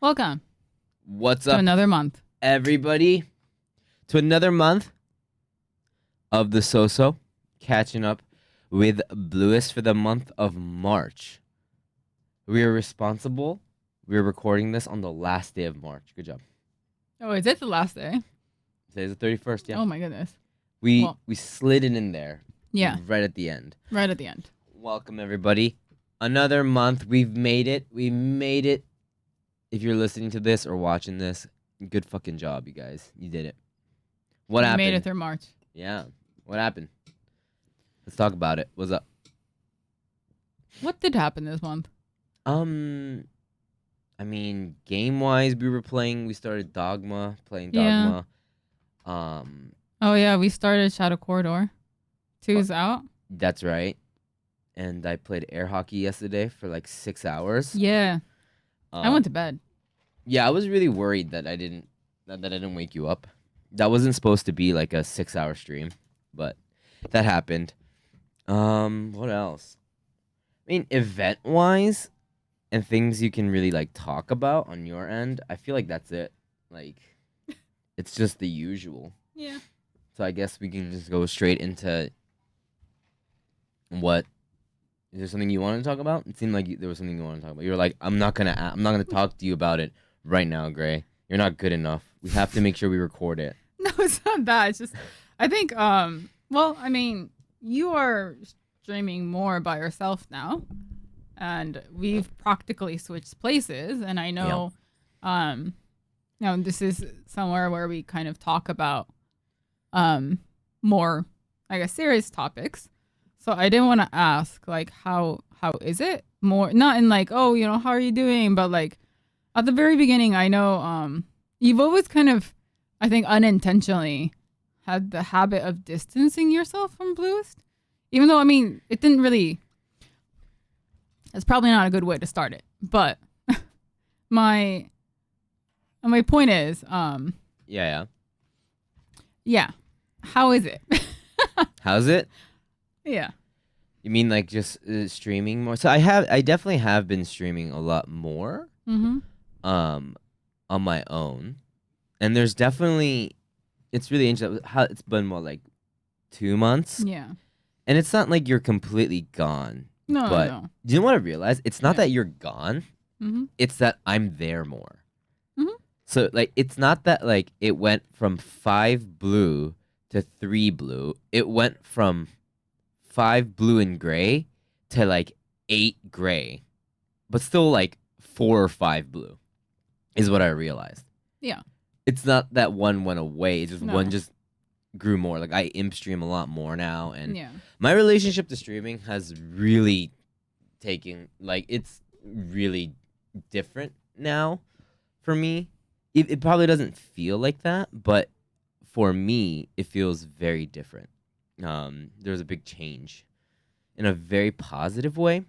Welcome What's to up, another month. everybody? To another month of the SOSO, catching up with Blluist for the month of March. We are responsible. We're recording this on the last day of March. Good job. Oh, is it the last day? Today's the 31st, yeah. Oh my goodness. We well- slid it in there. Yeah, Right at the end. right at the end. Welcome, everybody. Another month. We've made it. We made it. If you're listening to this or watching this, good fucking job, you guys. You did it. What We happened? made it through March. Yeah. What happened? Let's talk about it. What's up? What did happen this month? I mean, game-wise, we started Dogma, playing Yeah. Dogma. Oh yeah, we started Shadow Corridor. 2's out. That's right. And I played air hockey yesterday for like 6 hours. Yeah, I went to bed. Yeah, I was really worried that I didn't wake you up. That wasn't supposed to be like a 6-hour stream, but that happened. What else? I mean, event-wise and things you can really like talk about on your end, I feel like that's it. Like, it's just the usual. Yeah. So I guess we can just go straight into what. Is there something you want to talk about? It seemed like there was something you wanted to talk about. You were like, I'm not gonna talk to you about it right now, Gray. You're not good enough. We have to make sure we record it. No, it's not that. It's just, I think, well, I mean, you are streaming more by yourself now, and we've practically switched places. And I know, this is somewhere where we kind of talk about, more, I guess, serious topics. So I didn't want to ask, like, how is it? More, not in like, oh, how are you doing? But like, at the very beginning, I know, you've always kind of, I think unintentionally had the habit of distancing yourself from Blluist. Even though, I mean, it didn't really, it's probably not a good way to start it. But my point is, Yeah. how is it? How's it? Yeah. You mean like just streaming more? So I definitely have been streaming a lot more. Mm-hmm. On my own, and there's definitely, it's really interesting how it's been like 2 months, Yeah. and it's not like you're completely gone. No, But no. do you know what I realized? It's not Yeah. that you're gone. Mm-hmm. It's that I'm there more. Mhm. So like, it's not that like it went from 5 blue to 3 blue. It went from 5 blue and gray to like 8 gray, but still like 4 or 5 blue. Is what I realized. Yeah. It's not that one went away. It's just No. one just grew more. Like, I imp stream a lot more now, and Yeah. my relationship to streaming has really taken, like, it's really different now for me. It probably doesn't feel like that, but for me, it feels very different. There's a big change in a very positive way,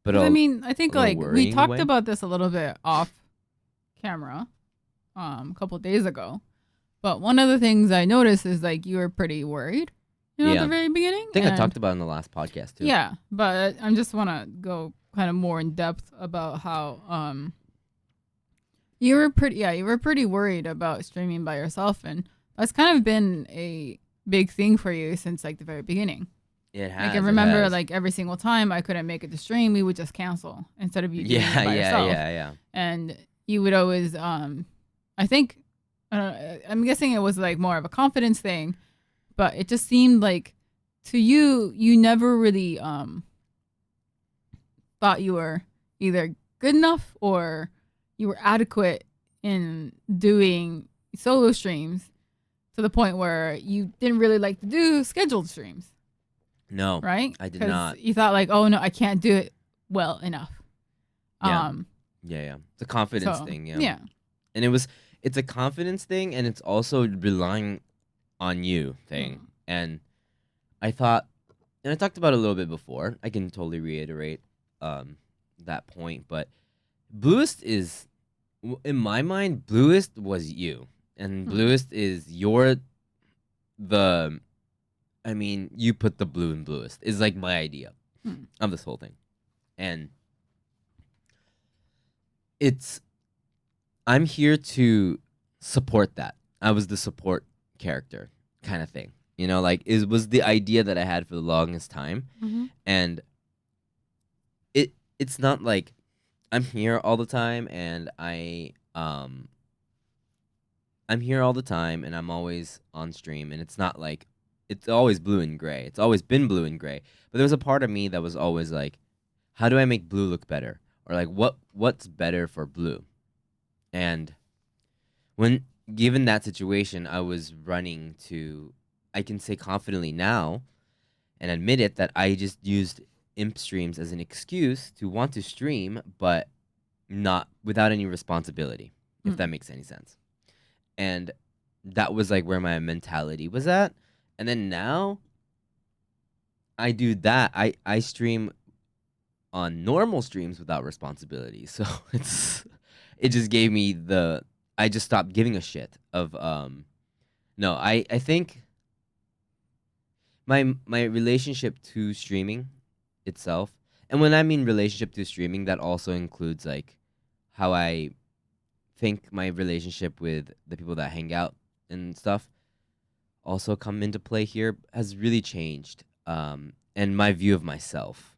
but I mean, I think a little like we worrying talked way. about this a little bit off camera a couple days ago. But one of the things I noticed is like you were pretty worried, at Yeah. the very beginning. I think I and- talked about it in the last podcast too. Yeah, but I just want to go kind of more in depth about how you were pretty worried about streaming by yourself, and that's kind of been a big thing for you since like the very beginning. It has. Like I remember like every single time I couldn't make it to stream, we would just cancel instead of you doing it by yourself. Yeah. And you would always I think I'm guessing it was like more of a confidence thing, but it just seemed like to you never really thought you were either good enough or you were adequate in doing solo streams to the point where you didn't really like to do scheduled streams. No, Right? I did 'Cause not. you thought like, oh no, I can't do it well enough. Yeah. Yeah. It's a confidence So, thing. yeah. And it's a confidence thing, and it's also relying on you thing. Mm. And I thought, and I talked about it a little bit before. I can totally reiterate that point, but Blluist is, in my mind, Blluist was you, and Blluist is you put the blue in Blluist is like my idea of this whole thing, and it's I'm here to support that. I was the support character kind of thing. You know, like it was the idea that I had for the longest time. Mm-hmm. And it's not like I'm here all the time and I'm here all the time and I'm always on stream, and it's not like it's always blue and gray. It's always been blue and gray. But there was a part of me that was always like, how do I make blue look better? Or like what's better for blue? And when given that situation, I was running to, I can say confidently now and admit it, that I just used imp streams as an excuse to want to stream, but not without any responsibility, if that makes any sense. And that was like where my mentality was at. And then now I do that. I stream on normal streams without responsibility. So it just gave me I just stopped giving a shit of no, I think my relationship to streaming itself, and when I mean relationship to streaming, that also includes like how I think my relationship with the people that hang out and stuff also come into play here, has really changed. And my view of myself,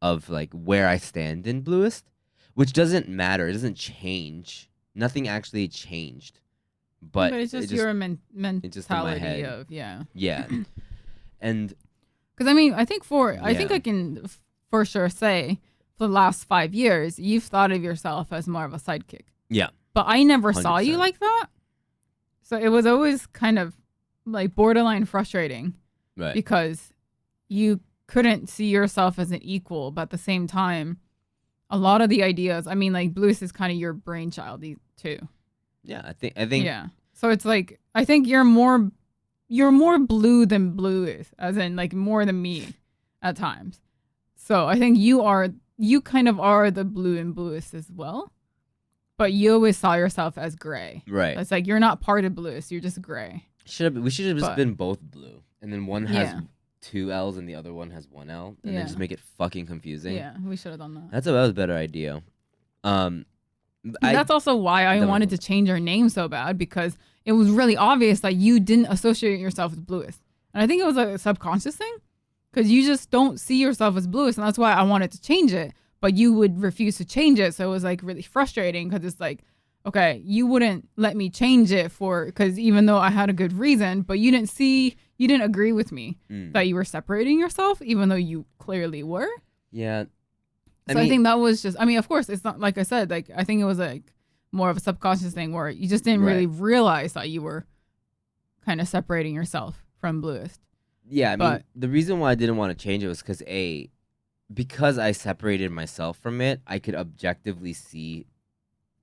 of like where I stand in Blluist, which doesn't matter. It doesn't change. Nothing actually changed. But it's just your mentality it's just in my head. of, yeah. Yeah. And because I mean, I think Yeah. I can for sure say for the last 5 years, you've thought of yourself as more of a sidekick. yeah. But I never saw you 100%. like that. So it was always kind of like borderline frustrating Right. because you couldn't see yourself as an equal, but at the same time, a lot of the ideas, I mean, like Blluist is kind of your brainchild too. Yeah, I think Yeah. So it's like, I think you're more blue than Blluist, as in like more than me at times. So I think you kind of are the blue in Blluist as well. But you always saw yourself as gray. right. It's like you're not part of Blluist, you're just gray. We should have just But- been both blue. And then one has Yeah. 2 L's and the other one has 1 L, and Yeah. then just make it fucking confusing. Yeah, we should have done that. That was a better idea. That's also why I That wanted was- to change your name so bad, because it was really obvious that you didn't associate yourself with Blluist. And I think it was a subconscious thing, because you just don't see yourself as Blluist, and that's why I wanted to change it, but you would refuse to change it. So it was like really frustrating, because it's like, okay, you wouldn't let me change it because even though I had a good reason, but you didn't agree with me that you were separating yourself, even though you clearly were. Yeah. I think that was just, I mean, of course, it's not, like I said, like, I think it was like more of a subconscious thing where you just didn't really realize that you were kind of separating yourself from Blluist. Yeah, I mean, But- the reason why I didn't want to change it was because I separated myself from it, I could objectively see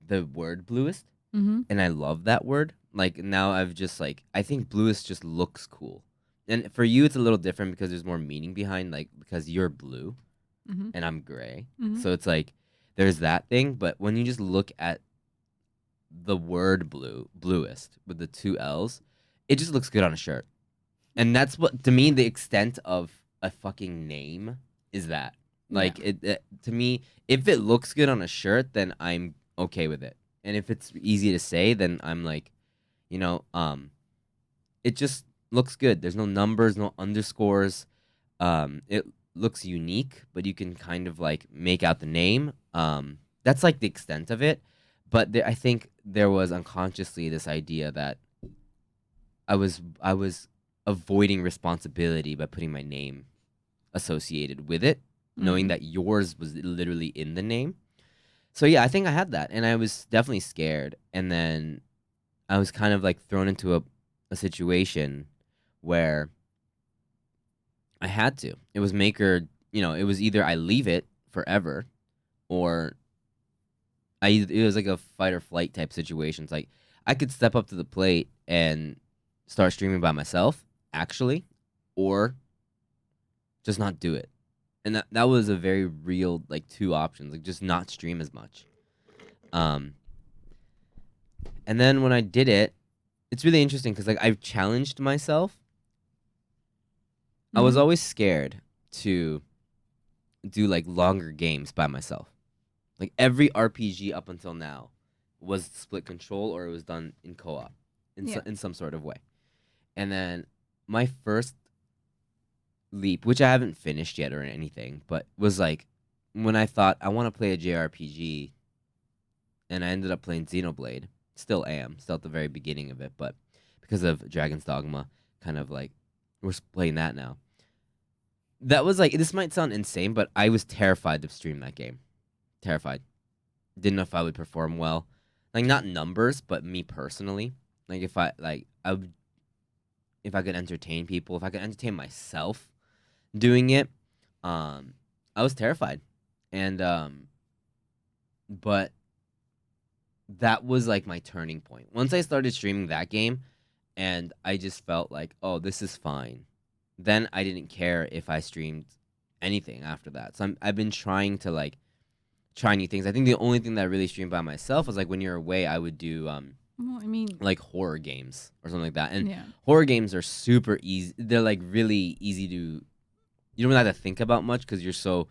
the word Blluist, Mm-hmm. and I love that word. Like, now I've just like, I think Blluist just looks cool. And for you, it's a little different because there's more meaning behind, like, because you're blue Mm-hmm. and I'm gray. Mhm. So it's like, there's that thing. But when you just look at the word Blluist with the 2 L's, it just looks good on a shirt. And that's what, to me, the extent of a fucking name is that. Like, it to me, if it looks good on a shirt, then I'm okay with it. And if it's easy to say, then I'm like, it just looks good. There's no numbers, no underscores. It looks unique, but you can kind of like make out the name. That's like the extent of it. But I think there was unconsciously this idea that I was avoiding responsibility by putting my name associated with it, knowing that yours was literally in the name. So yeah, I think I had that, and I was definitely scared. And then I was kind of like thrown into a situation where I had to. It was it was either I leave it forever, or it was like a fight or flight type situation. It's like I could step up to the plate and start streaming by myself, actually, or just not do it. And that was a very real, like, 2 options, like just not stream as much. And then when I did it, it's really interesting because like I've challenged myself. I was always scared to do like longer games by myself. Like every RPG up until now was split control or it was done in co-op in some sort of way. And then my first leap, which I haven't finished yet or anything, but was like when I thought I want to play a JRPG, and I ended up playing Xenoblade. Still at the very beginning of it, but because of Dragon's Dogma, kind of like we're playing that now. That was like, this might sound insane, but I was terrified to stream that game. Terrified. Didn't know if I would perform well. Like, not numbers, but me personally. Like, if I could entertain people, if I could entertain myself doing it, I was terrified. And but that was like my turning point. Once I started streaming that game and I just felt like, oh, this is fine. Then I didn't care if I streamed anything after that. So I've been trying to like try new things. I think the only thing that I really streamed by myself was like when you're away, I would do Well, I mean, like horror games or something like that. And yeah. horror games are super easy. They're like really easy to, you don't really have to think about much because you're so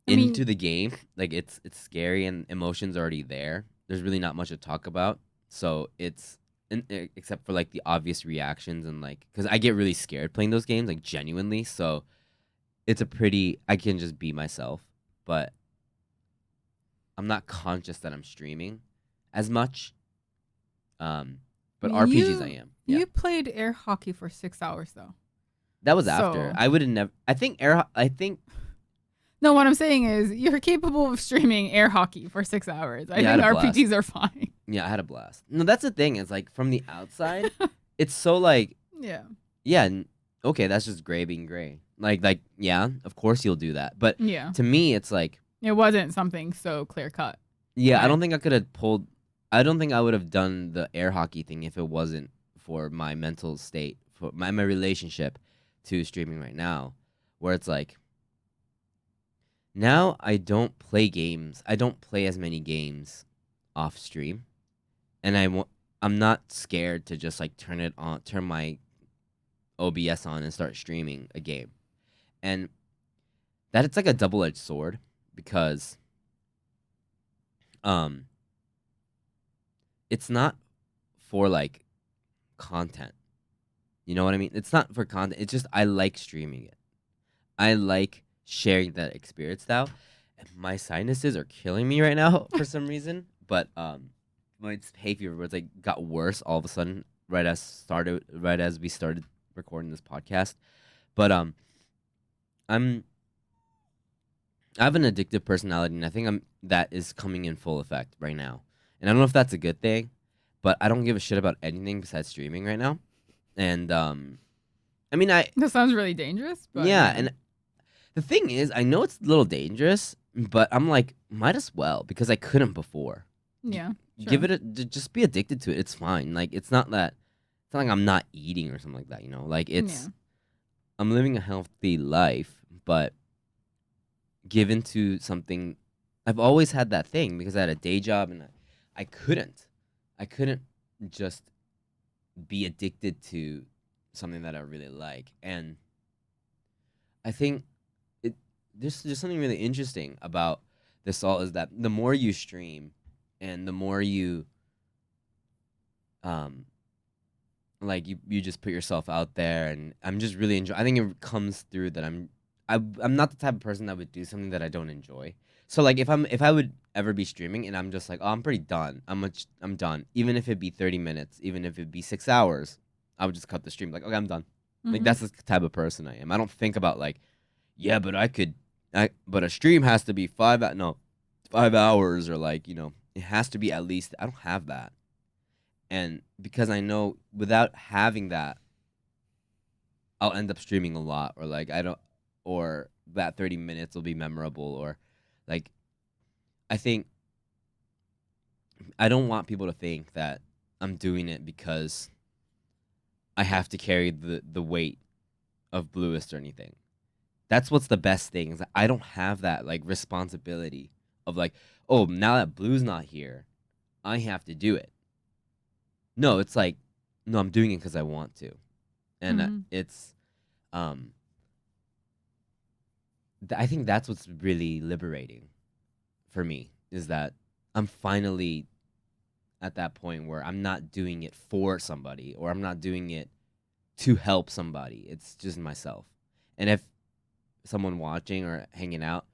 into the game. Like it's scary and emotions already there. There's really not much to talk about. So it's except for like the obvious reactions and like, because I get really scared playing those games, like genuinely. So it's I can just be myself, but I'm not conscious that I'm streaming as much. But RPGs I am. Yeah. You played air hockey for 6 hours though. That was after. I would have never. I think No, what I'm saying is you're capable of streaming air hockey for 6 hours. I think RPGs are fine. Yeah, I had a blast. No, that's the thing. It's like from the outside, it's so like yeah. Okay, that's just gray being gray. Like yeah, of course you'll do that. But yeah, to me, it's like it wasn't something so clear cut. Yeah, right? I don't think I could have pulled. I don't think I would have done the air hockey thing if it wasn't for my mental state, for my relationship to streaming right now, where it's like. Now I don't play games. I don't play as many games off stream, and I'm not scared to just like turn my OBS on and start streaming a game, and that it's like a double-edged sword because it's not for like content. You know what I mean? It's not for content. It's just I like streaming it. I like sharing that experience now. And my sinuses are killing me right now for some reason. But my hay fever was like got worse all of a sudden right as we started recording this podcast. But I have an addictive personality, and I think that is coming in full effect right now. And I don't know if that's a good thing, but I don't give a shit about anything besides streaming right now. And I mean, that sounds really dangerous. But yeah, and the thing is, I know it's a little dangerous, but I'm like, might as well because I couldn't before. Yeah, sure. Give it just be addicted to it. It's fine. Like it's not like I'm not eating or something like that. You know, like I'm living a healthy life, but given to something. I've always had that thing because I had a day job and I couldn't just be addicted to something that I really like. And I think there's just something really interesting about this all is that the more you stream and the more you like you just put yourself out there, and I'm just really I think it comes through that I'm not the type of person that would do something that I don't enjoy. So like if I would ever be streaming and I'm just like, oh, I'm pretty done. I'm done. Even if it be 30 minutes, even if it be 6 hours, I would just cut the stream. Like, okay, I'm done. Mm-hmm. Like that's the type of person I am. I don't think about like, yeah, but but a stream has to be 5 hours or like, you know, it has to be at least. I don't have that. And because I know without having that, I'll end up streaming a lot, or like or that 30 minutes will be memorable, or like I think I don't want people to think that I'm doing it because I have to carry the weight of Blluist or anything. That's what's the best thing is that I don't have that like responsibility of like, oh, now that Blue's not here, I have to do it. No, it's like, no, I'm doing it because I want to, and it's, I think that's what's really liberating for me is that I'm finally at that point where I'm not doing it for somebody or I'm not doing it to help somebody. It's just myself. And if someone watching or hanging out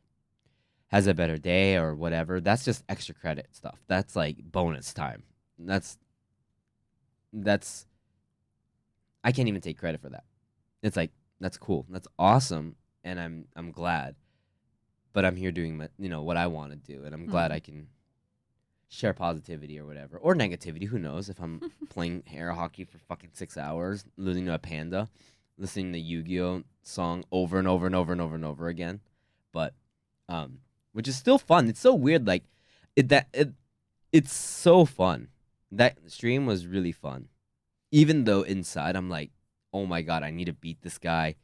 has a better day or whatever, that's just extra credit stuff. That's like bonus time. That's I can't even take credit for that. It's like that's cool. That's awesome and I'm glad. But I'm here doing what I want to do and I'm glad I can share positivity or whatever, or negativity. Who knows? If I'm playing air hockey for fucking 6 hours, losing to a panda, listening to Yu-Gi-Oh song over and over and over and over and over again, but which is still fun. It's so weird. Like it's so fun. That stream was really fun, even though inside I'm like, oh my god, I need to beat this guy.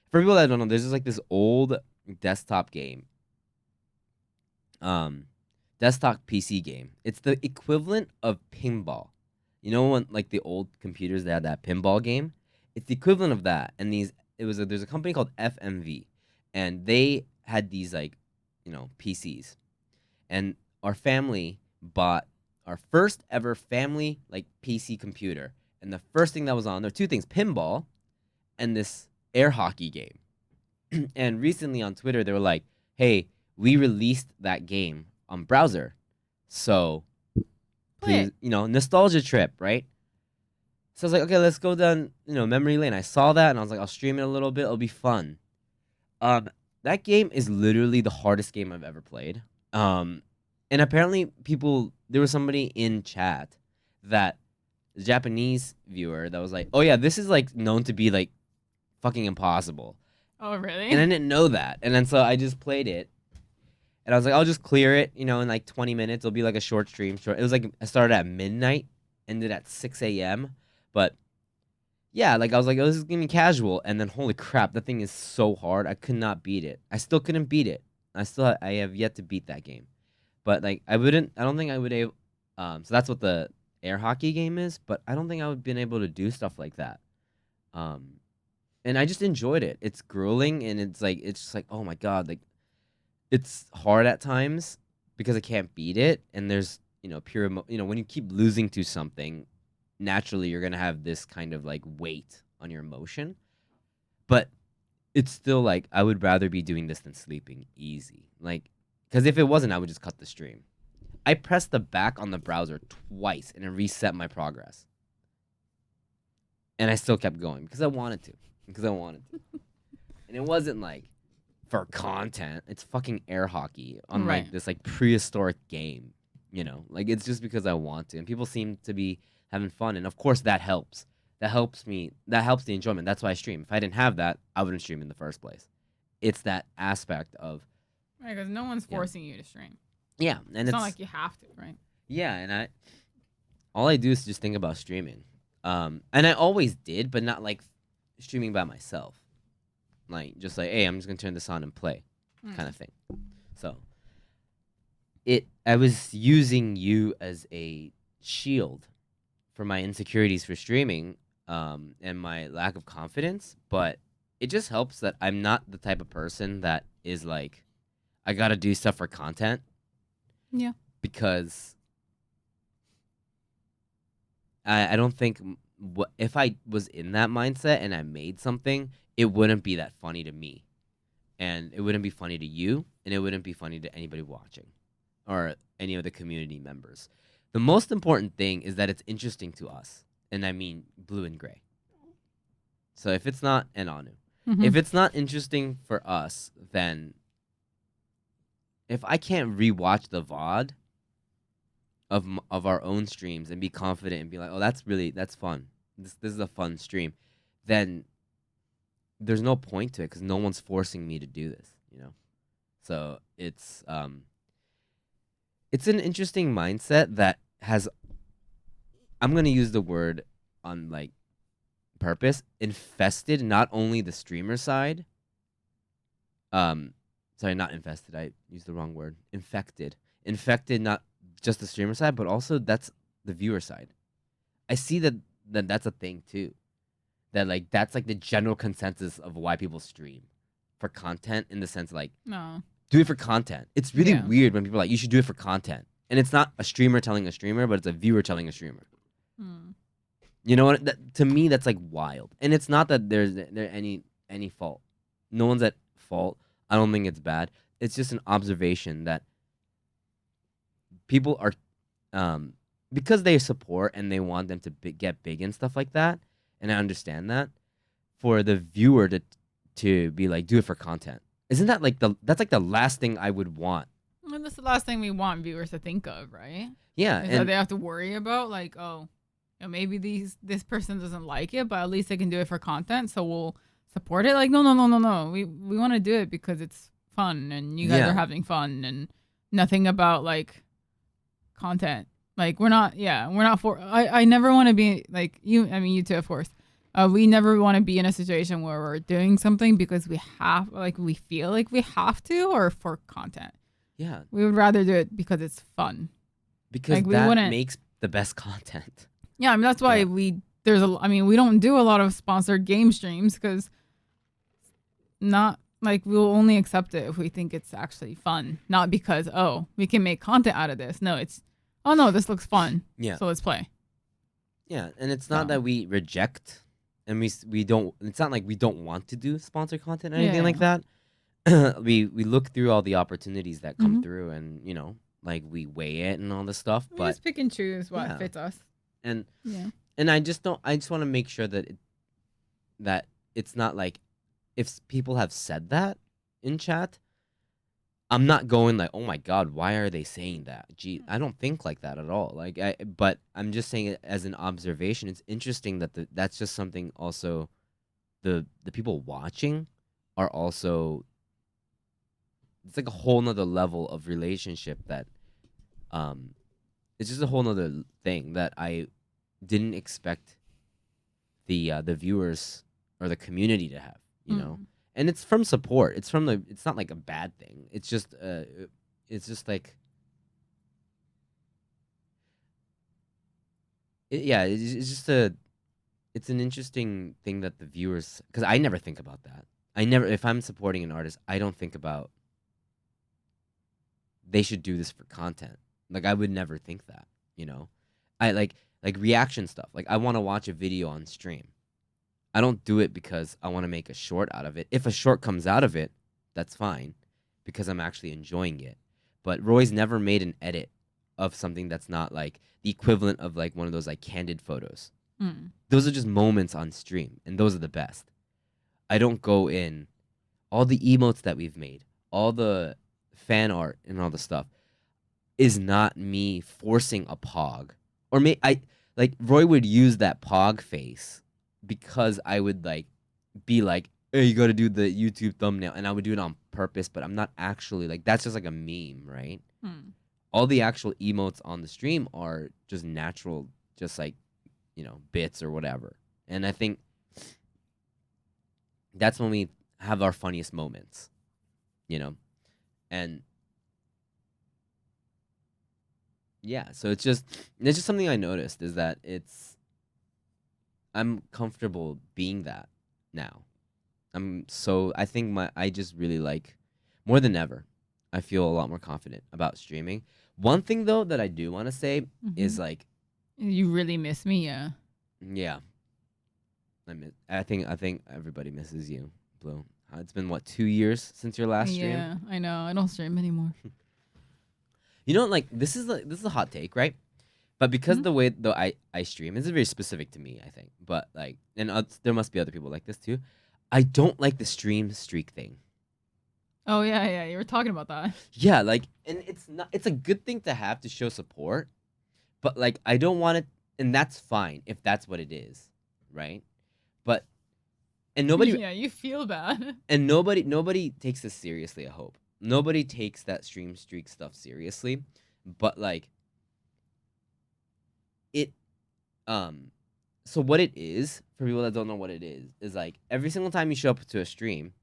For people that don't know, there's just like this old desktop game. Desktop PC game. It's the equivalent of pinball. You know when like the old computers that had that pinball game? It's the equivalent of that. And there's a company called FMV, and they had these like, PCs. And our family bought our first ever family like PC computer. And the first thing that was on there, two things, pinball and this air hockey game. And recently on Twitter they were like, "Hey, we released that game on browser, so please, nostalgia trip, right?" So I was like, okay, let's go down, memory lane. I saw that and I was like, I'll stream it a little bit. It'll be fun. That game is literally the hardest game I've ever played. And apparently there was somebody in chat that the Japanese viewer that was like, oh yeah, this is like known to be like fucking impossible. Oh really? And I didn't know that. And then so I just played it. And I was like, I'll just clear it, in like 20 minutes. It'll be like a short stream. It was like I started at midnight, ended at 6 a.m. But yeah, like I was like, oh, this is gonna be casual. And then holy crap, that thing is so hard. I could not beat it. I still couldn't beat it. I have yet to beat that game. But like I don't think I would able. So that's what the air hockey game is. But I don't think I would have been able to do stuff like that. And I just enjoyed it. It's grueling and it's just like, oh my god, like. It's hard at times because I can't beat it, and there's pure when you keep losing to something, naturally you're gonna have this kind of like weight on your emotion, but it's still like I would rather be doing this than sleeping easy, like because if it wasn't, I would just cut the stream. I pressed the back on the browser twice and it reset my progress, and I still kept going because I wanted to, and it wasn't like. For content, it's fucking air hockey on like this like prehistoric game, like it's just because I want to, and people seem to be having fun, and of course that helps. That helps the enjoyment. That's why I stream. If I didn't have that, I wouldn't stream in the first place. It's that aspect of because no one's forcing you to stream. Yeah, and it's not like you have to, right? Yeah, and all I do is just think about streaming, and I always did, but not like streaming by myself. Like just like, hey, I'm just gonna turn this on and play, kind of thing. So I was using you as a shield for my insecurities for streaming, and my lack of confidence. But it just helps that I'm not the type of person that is like, I gotta do stuff for content. Yeah. Because I don't think if I was in that mindset and I made something, it wouldn't be that funny to me, and it wouldn't be funny to you, and it wouldn't be funny to anybody watching or any of the community members. The most important thing is that it's interesting to us, and I mean blue and gray. So if it's not, and Anu, if it's not interesting for us, then if I can't rewatch the VOD of our own streams and be confident and be like, oh, that's fun. This is a fun stream, then there's no point to it because no one's forcing me to do this, So it's an interesting mindset that has. I'm gonna use the word on like purpose. Infested not only the streamer side. Sorry, not infested. I used the wrong word. Infected not just the streamer side, but also that's the viewer side. I see that's a thing too. That like that's like the general consensus of why people stream for content, in the sense like no, do it for content. It's really weird when people are like, you should do it for content, And it's not a streamer telling a streamer, but it's a viewer telling a streamer. Mm. You know what? To me, that's like wild. And it's not that there's any fault. No one's at fault. I don't think it's bad. It's just an observation that people are, because they support and they want them to get big and stuff like that. And I understand that. For the viewer to be like, do it for content. Isn't that like that's like the last thing I would want? And that's the last thing we want viewers to think of, right? Yeah, Is that they have to worry about like, oh, you know, maybe this person doesn't like it, but at least they can do it for content, so we'll support it. Like, no. We want to do it because it's fun and you guys are having fun and nothing about like content. Like we're not for. I never want to be like you. I mean, you too, of course. We never want to be in a situation where we're doing something because we feel like we have to, or for content. Yeah. We would rather do it because it's fun. Because like, that makes the best content. Yeah, I mean that's why we don't do a lot of sponsored game streams because not like we'll only accept it if we think it's actually fun, not because we can make content out of this. No, it's this looks fun. Yeah. So let's play. Yeah, and it's not that we reject. And we don't. It's not like we don't want to do sponsored content or anything like that. we look through all the opportunities that come through, and like we weigh it and all this stuff. We just pick and choose what fits us. And I just don't. I just want to make sure that that it's not like if people have said that in chat, I'm not going like, oh my God, why are they saying that? Gee, I don't think like that at all. But I'm just saying it as an observation. It's interesting that that's just something also the people watching are also, it's like a whole nother level of relationship that, it's just a whole nother thing that I didn't expect the viewers or the community to have, you know? And it's from support. It's not like a bad thing. It's just like, it's an interesting thing that the viewers, because I never think about that. If I'm supporting an artist, I don't think about they should do this for content. Like I would never think that, I like reaction stuff. Like I want to watch a video on stream. I don't do it because I want to make a short out of it. If a short comes out of it, that's fine because I'm actually enjoying it. But Roy's never made an edit of something that's not like the equivalent of like one of those like candid photos. Those are just moments on stream, and those are the best. I don't go in all the emotes that we've made, all the fan art and all the stuff is not me forcing a pog. Or Roy would use that pog face because I would like be like, hey, you got to do the YouTube thumbnail, and I would do it on purpose, but I'm not actually like, that's just like a meme, right? All the actual emotes on the stream are just natural, just like, bits or whatever. And I think that's when we have our funniest moments, and yeah, so it's just something I noticed is that I'm comfortable being that now. I think I just really like, more than ever, I feel a lot more confident about streaming. One thing though that I do want to say is like, you really miss me, yeah. Yeah. I think everybody misses you, Blue. It's been what, 2 years since your last stream? Yeah, I know. I don't stream anymore. Like this is a hot take, right? But because the way though I stream is very specific to me, I think. But like, and there must be other people like this too. I don't like the stream streak thing. Oh yeah, you were talking about that. Yeah, like, and it's a good thing to have to show support, but like I don't want it, and that's fine if that's what it is, right? But and nobody you feel bad. And nobody takes this seriously, I hope. Nobody takes that stream streak stuff seriously, but like it so what it is, for people that don't know what it is like every single time you show up to a stream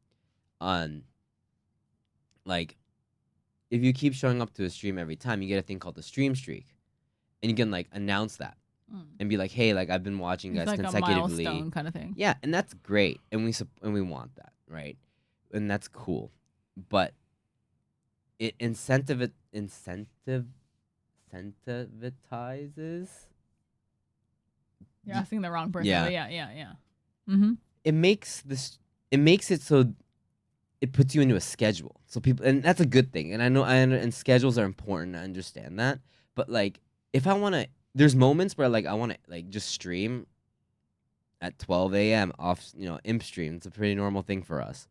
on, like, if you keep showing up to a stream every time, you get a thing called the stream streak, and you can like announce that and be like, hey, like I've been watching you guys like consecutively, a milestone kind of thing. Yeah, and that's great, and we want that, right? And that's cool, but it incentivizes desensitivizes. You're asking the wrong person. Yeah. But yeah. Mm-hmm. It makes it so it puts you into a schedule. So people, and that's a good thing. And I know, and schedules are important. I understand that. But like, if I want to, there's moments where like I want to like just stream at 12 a.m. off, imp stream. It's a pretty normal thing for us.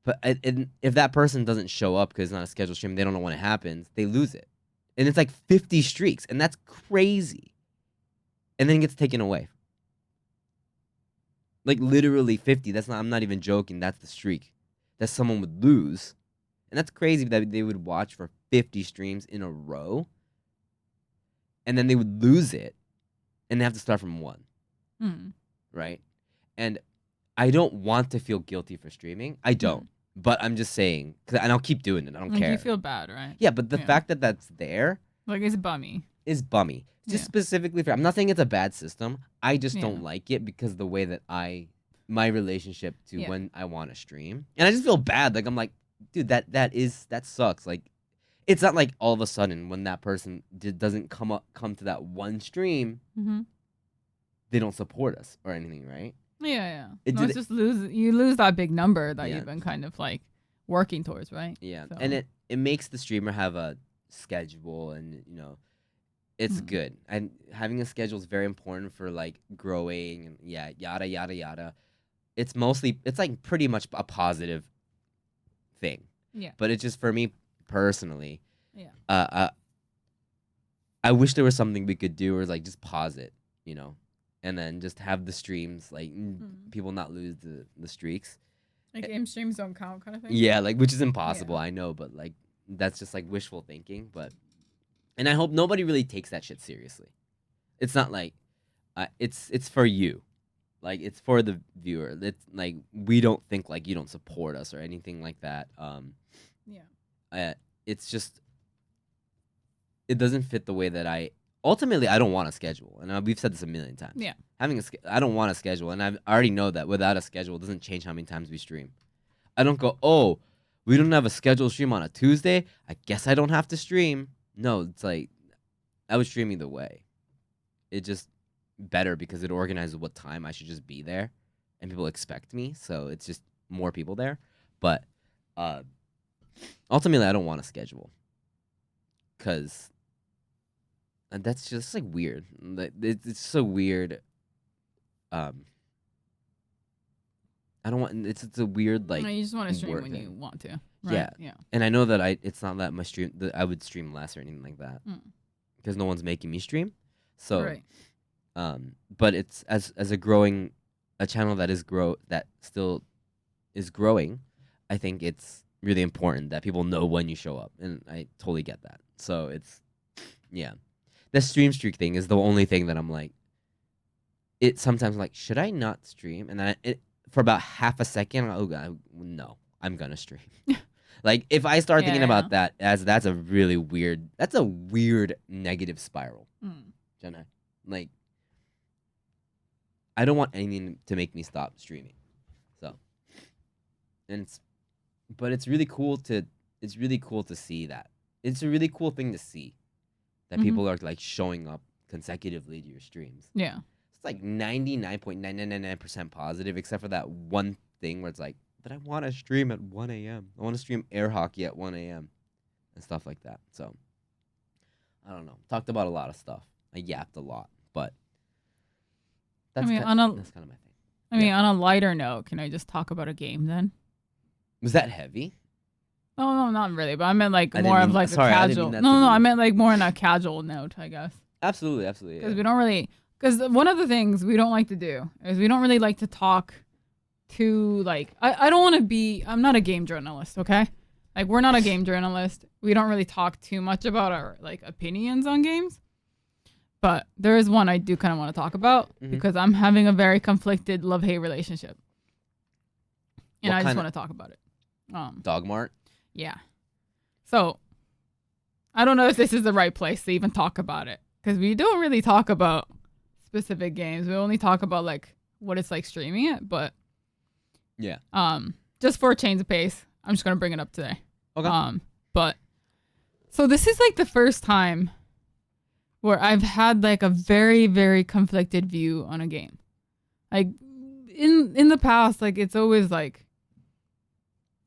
But if that person doesn't show up because it's not a scheduled stream, they don't know when it happens, they lose it. And it's like 50 streaks, and that's crazy. And then it gets taken away. Like literally 50. I'm not even joking. That's the streak that someone would lose. And that's crazy that they would watch for 50 streams in a row. And then they would lose it. And they have to start from one. Mm. Right? And I don't want to feel guilty for streaming. I don't. But I'm just saying. And I'll keep doing it. I don't care. You feel bad, right? Yeah, but the fact that that's there. Like, it's bummy. Is bummy. Just specifically for. I'm not saying it's a bad system. I just don't like it because the way that my relationship to when I want to stream. And I just feel bad. Like, I'm like, dude, that sucks. Like, it's not like all of a sudden when that person doesn't come to that one stream, they don't support us or anything, right? Yeah. It's just you lose that big number that you've been kind of like working towards, right? Yeah. So. And it makes the streamer have a schedule, and it's good. And having a schedule is very important for like growing and yada yada yada. It's like pretty much a positive thing. Yeah. But it's just for me personally. Yeah. I wish there was something we could do, or like just pause it, and then just have the streams like people not lose the streaks. Like game streams don't count, kind of thing. Yeah, like which is impossible. I know, but like that's just like wishful thinking. And I hope nobody really takes that shit seriously. It's not like it's for you. Like, it's for the viewer. It's like, we don't think like you don't support us or anything like that. It's just, it doesn't fit the way that ultimately I don't want a schedule, and we've said this a million times. Yeah, I don't want a schedule, and I already know that without a schedule, it doesn't change how many times we stream. I don't go, oh, we don't have a scheduled stream on a Tuesday, I guess I don't have to stream. No, it's like, I would stream either way. It just better because it organizes what time I should just be there, and people expect me, so it's just more people there. But ultimately, I don't want a schedule because that's just like weird. It's so weird. I don't want. It's a weird like. No, you just want to stream when you want to. Right? Yeah. And I know that it's not that my stream. That I would stream less or anything like that because no one's making me stream. So. Right. But it's as a channel that still is growing. I think it's really important that people know when you show up, and I totally get that. So it's, the stream streak thing is the only thing that I'm like. It sometimes like, should I not stream? And then for about half a second, oh god, no, I'm gonna stream. Like if I start thinking about that, that's a weird negative spiral, Jenna. Like. I don't want anything to make me stop streaming. So, but it's really cool to see that. It's a really cool thing to see that people are like showing up consecutively to your streams. Yeah. It's like 99.999% positive, except for that one thing where it's like, but I want to stream at 1 a.m. I want to stream air hockey at 1 a.m. and stuff like that. So, I don't know. Talked about a lot of stuff. I yapped a lot, but that's kind of my thing. I mean, on a lighter note, can I just talk about a game then? Was that heavy? No, not really. But I meant like more of like a casual. No, I meant like more on a casual note, I guess. Absolutely. Because we don't really. Because one of the things we don't like to do is we don't really like to talk to like. I don't want to be. I'm not a game journalist, okay? Like we're not a game journalist. We don't really talk too much about our like opinions on games. But there is one I do kind of want to talk about because I'm having a very conflicted love-hate relationship. And I just want to talk about it. Dogma? Yeah. So, I don't know if this is the right place to even talk about it. Because we don't really talk about specific games. We only talk about, like, what it's like streaming it. But, yeah. Just for a change of pace, I'm just going to bring it up today. Okay. But, so this is, like, the first time where I've had like a very, very conflicted view on a game. Like in the past, like it's always like,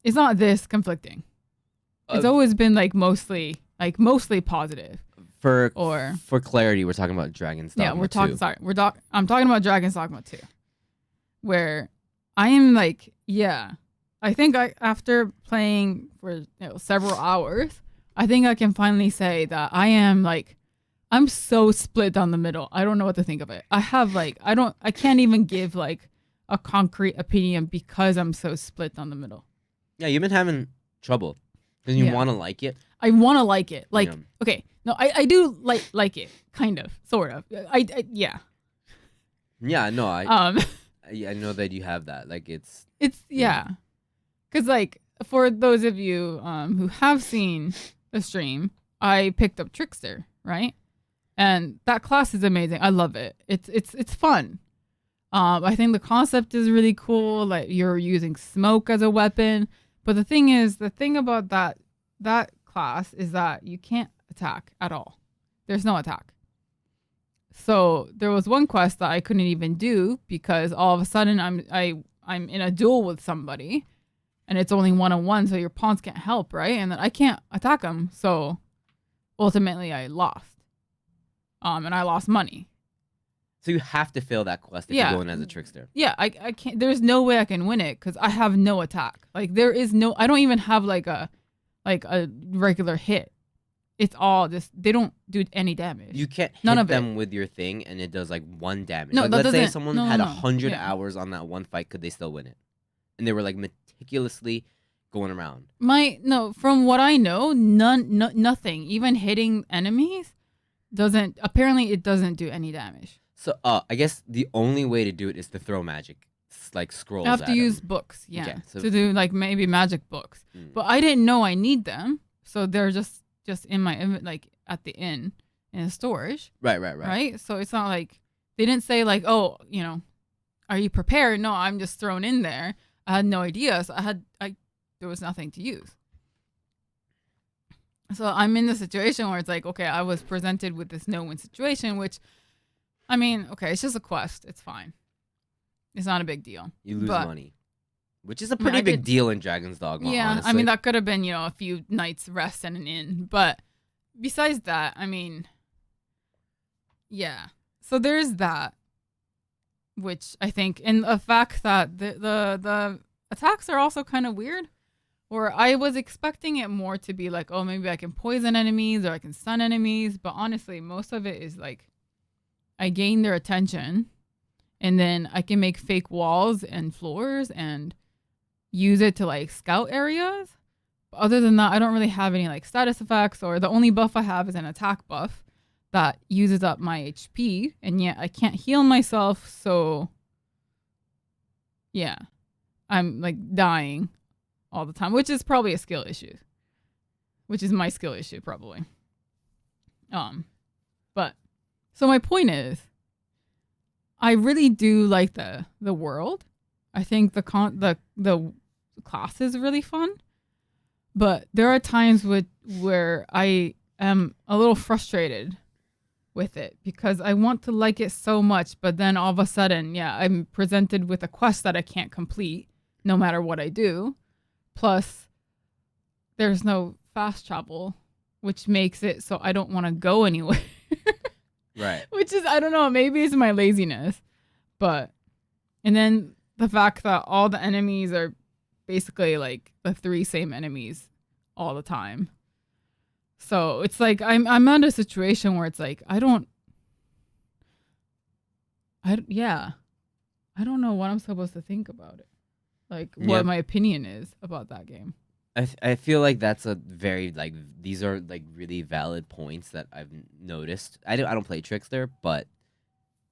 it's not this conflicting. It's always been like mostly positive. For clarity, we're talking about Dragon's Dogma 2. Yeah, I'm talking about Dragon's Dogma 2. Where I am like, yeah, I think after playing for several hours, I think I can finally say that I'm so split down the middle. I don't know what to think of it. I can't even give like a concrete opinion because I'm so split down the middle. Yeah, you've been having trouble because you want to like it. I want to like it. Like, okay, no, I do like it, kind of, sort of. Yeah. Yeah, no, I know that you have that. Like, it's yeah. Because like for those of you who have seen the stream, I picked up Trickster, right? And that class is amazing. I love it. It's fun. I think the concept is really cool. Like you're using smoke as a weapon. But the thing about that class is that you can't attack at all. There's no attack. So there was one quest that I couldn't even do because all of a sudden I'm in a duel with somebody, and it's only 1-on-1, so your pawns can't help, right? And then I can't attack them, so ultimately I lost. And I lost money. So you have to fail that quest if you're going as a trickster. Yeah, I can't. There's no way I can win it because I have no attack. Like there is no. I don't even have like a regular hit. It's all just they don't do any damage. You can't hit them with your thing and it does like 1 damage. No, like, let's say someone had 100 hours on that one fight, could they still win it? And they were like meticulously going around. From what I know, nothing. Even hitting enemies it doesn't do any damage. So I guess the only way to do it is to throw magic, like scrolls. You have to use books, okay, so to do like maybe magic books. But I didn't know I need them, so they're just in my like at the inn in storage. Right. So it's not like they didn't say like, oh, are you prepared? No, I'm just thrown in there. I had no idea, so there was nothing to use. So I'm in the situation where it's like, okay, I was presented with this no-win situation, which, I mean, okay, it's just a quest. It's fine. It's not a big deal. You lose money, which is a pretty big deal in Dragon's Dogma. Yeah, honestly. I mean, that could have been, a few nights rest and an inn. But besides that, I mean, yeah. So there's that, which I think, and the fact that the attacks are also kind of weird. Or I was expecting it more to be like, oh, maybe I can poison enemies or I can stun enemies. But honestly, most of it is like I gain their attention and then I can make fake walls and floors and use it to like scout areas. But other than that, I don't really have any like status effects, or the only buff I have is an attack buff that uses up my HP. And yet I can't heal myself. So yeah, I'm like dying all the time, which is probably a skill issue, which is my skill issue probably. But so my point is, I really do like the world. I think the class is really fun, but there are times where I am a little frustrated with it because I want to like it so much, but then all of a sudden, I'm presented with a quest that I can't complete no matter what I do. Plus, there's no fast travel, which makes it so I don't want to go anywhere. Right. Which is, I don't know, maybe it's my laziness. And then the fact that all the enemies are basically like the 3 same enemies all the time. So it's like I'm at a situation where it's like I don't know what I'm supposed to think about it. Like what my opinion is about that game. I feel like that's a very like these are like really valid points that I've noticed. I don't play Trickster, but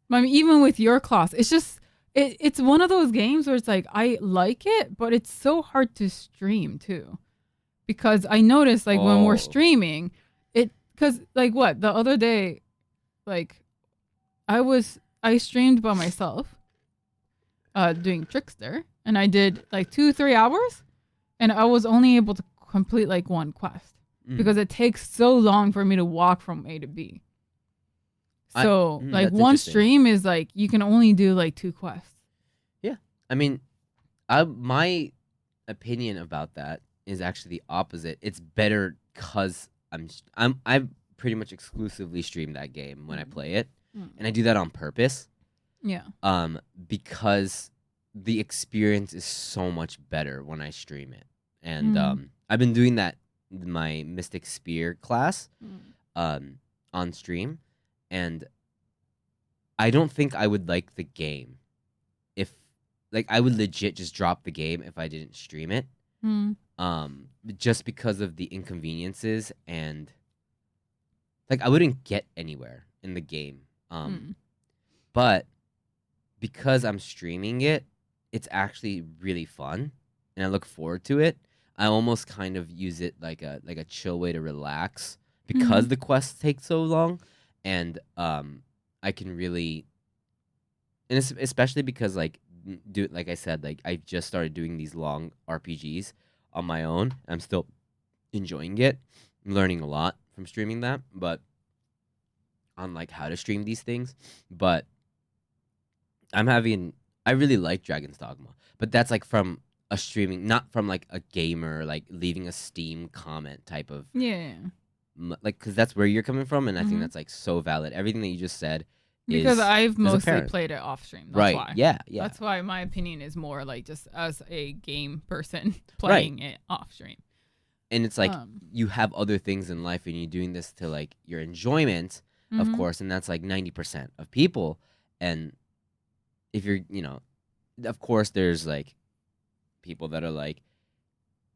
I mean, even with your class, it's just it's one of those games where it's like I like it, but it's so hard to stream too, because I noticed like when we're streaming, because like the other day, like I streamed by myself, doing Trickster. And I did like 2-3 hours, and I was only able to complete like one quest because it takes so long for me to walk from A to B. So like That's one interesting. stream is like you can only do like 2 quests. Yeah, I mean, my opinion about that is actually the opposite. It's better because I pretty much exclusively stream that game when I play it, and I do that on purpose. Yeah. Because the experience is so much better when I stream it, and I've been doing that in my Mystic Spear class, on stream, and I don't think I would like the game if, like, I would legit just drop the game if I didn't stream it. Just because of the inconveniences, and like I wouldn't get anywhere in the game. But because I'm streaming it, it's actually really fun, and I look forward to it. I almost kind of use it like a chill way to relax because the quests take so long, and I can really, and especially because like like I said, like I just started doing these long RPGs on my own. I'm still enjoying it. I'm learning a lot from streaming that, but on like how to stream these things. But I really like Dragon's Dogma, but that's like from a streaming, not from like a gamer, like leaving a Steam comment type of, Yeah. like, because that's where you're coming from, and I think that's like so valid. Everything that you just said Because I've mostly apparent. played it off stream. That's Right? why. Yeah. That's why my opinion is more like just as a game person playing it off stream. And it's like you have other things in life, and you're doing this to like your enjoyment, of course, and that's like 90% of people. And if you're, of course, there's like people that are like,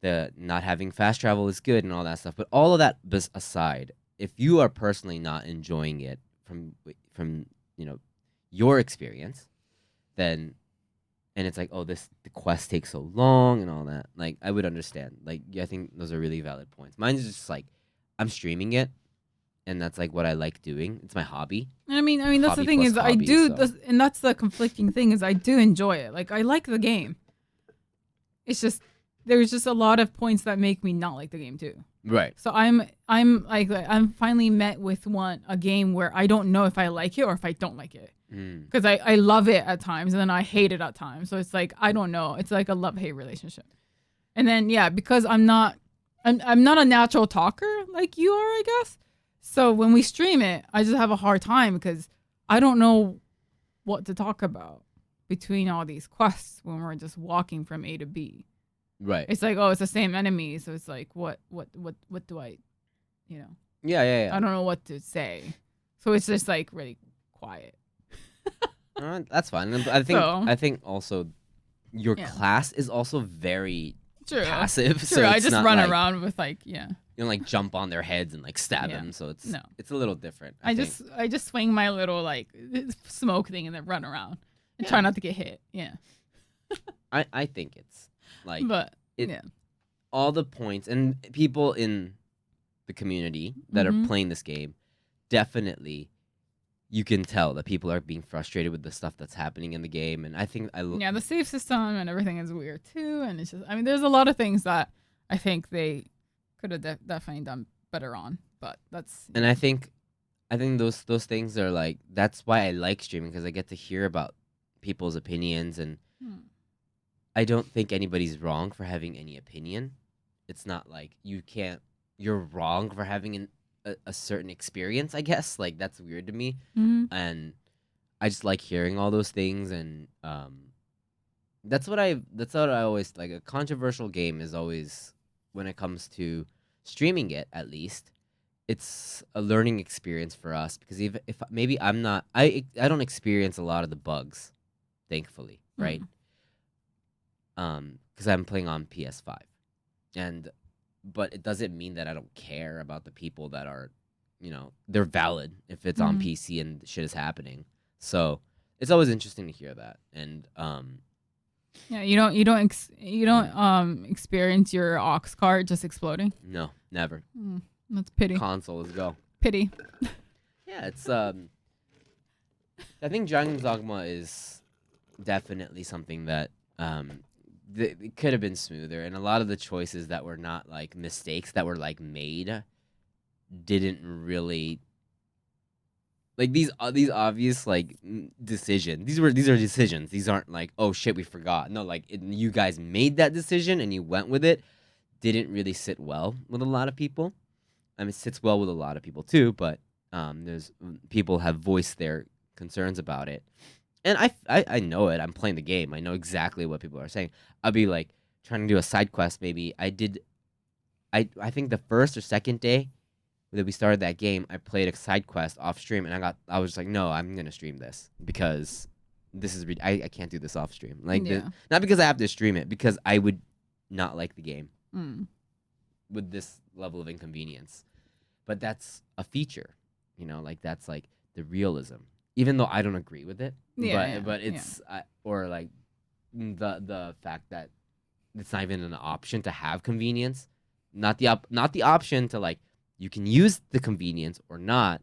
the not having fast travel is good and all that stuff. But all of that aside, if you are personally not enjoying it from your experience, then, and it's like, oh, the quest takes so long and all that, like I would understand. Like, yeah, I think those are really valid points. Mine is just like I'm streaming it, and that's like what I like doing. It's my hobby. I mean that's the Hobby thing plus is I hobby, do so. this, and that's the conflicting thing is I do enjoy it. Like I like the game. It's just there's just a lot of points that make me not like the game too. Right. So I'm like I'm finally met with a game where I don't know if I like it or if I don't like it. Because I love it at times and then I hate it at times. So it's like I don't know. It's like a love-hate relationship. And then because I'm not a natural talker like you are, I guess. So when we stream it, I just have a hard time because I don't know what to talk about between all these quests when we're just walking from A to B. Right. It's like, oh, it's the same enemy, so it's like what do I, Yeah. I don't know what to say. So it's just like really quiet. That's fine. I think also your class is also very passive. True. So I it's just not run like, around with like you don't like jump on their heads and like stab them. So it's a little different. I just swing my little like smoke thing and then run around and try not to get hit. Yeah. I think it's like, but all the points and people in the community that are playing this game, definitely you can tell that people are being frustrated with the stuff that's happening in the game. And I think the save system and everything is weird too. And it's just, I mean, there's a lot of things that I think they could have definitely done better on, but that's. And I think those things are like, that's why I like streaming, because I get to hear about people's opinions, and I don't think anybody's wrong for having any opinion. It's not like you're wrong for having a certain experience, I guess. Like, that's weird to me. And I just like hearing all those things, and that's what I always like. A controversial game is always, when it comes to streaming it, at least, it's a learning experience for us, because if maybe I don't experience a lot of the bugs, thankfully, right? Because I'm playing on PS5, but it doesn't mean that I don't care about the people that are, they're valid if it's on PC and shit is happening. So it's always interesting to hear that. And you don't experience your aux card just exploding. No, never. That's pity. Console, let's go. Pity. Yeah, it's I think Dragon's Dogma is definitely something that it could have been smoother, and a lot of the choices that were not like mistakes that were like made didn't really Like these obvious like decisions. These are decisions. These aren't like, oh shit, we forgot. No, like you guys made that decision and you went with it. Didn't really sit well with a lot of people. I mean, it sits well with a lot of people too, but there's people have voiced their concerns about it, and I know it. I'm playing the game. I know exactly what people are saying. I'll be like trying to do a side quest. Maybe I think the first or second day that we started that game, I played a side quest off stream, and I was like, no, I'm gonna stream this because this is I can't do this off stream. Like not because I have to stream it, because I would not like the game with this level of inconvenience. But that's a feature, like that's like the realism. Even though I don't agree with it, but it's or like the fact that it's not even an option to have convenience, not the option to like you can use the convenience or not.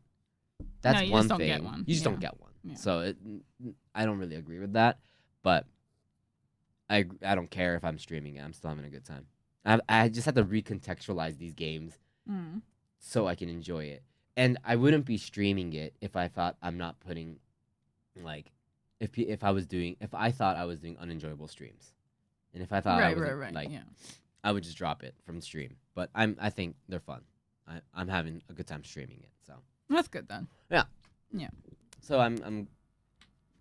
That's one thing. You just don't get one. Yeah. So I don't really agree with that, but I don't care if I'm streaming it. I'm still having a good time. I just have to recontextualize these games so I can enjoy it. And I wouldn't be streaming it if I thought I'm not putting, like, if I thought I was doing unenjoyable streams, and if I thought I was I would just drop it from stream. But I think they're fun. I'm having a good time streaming it. So that's good then. Yeah. Yeah. So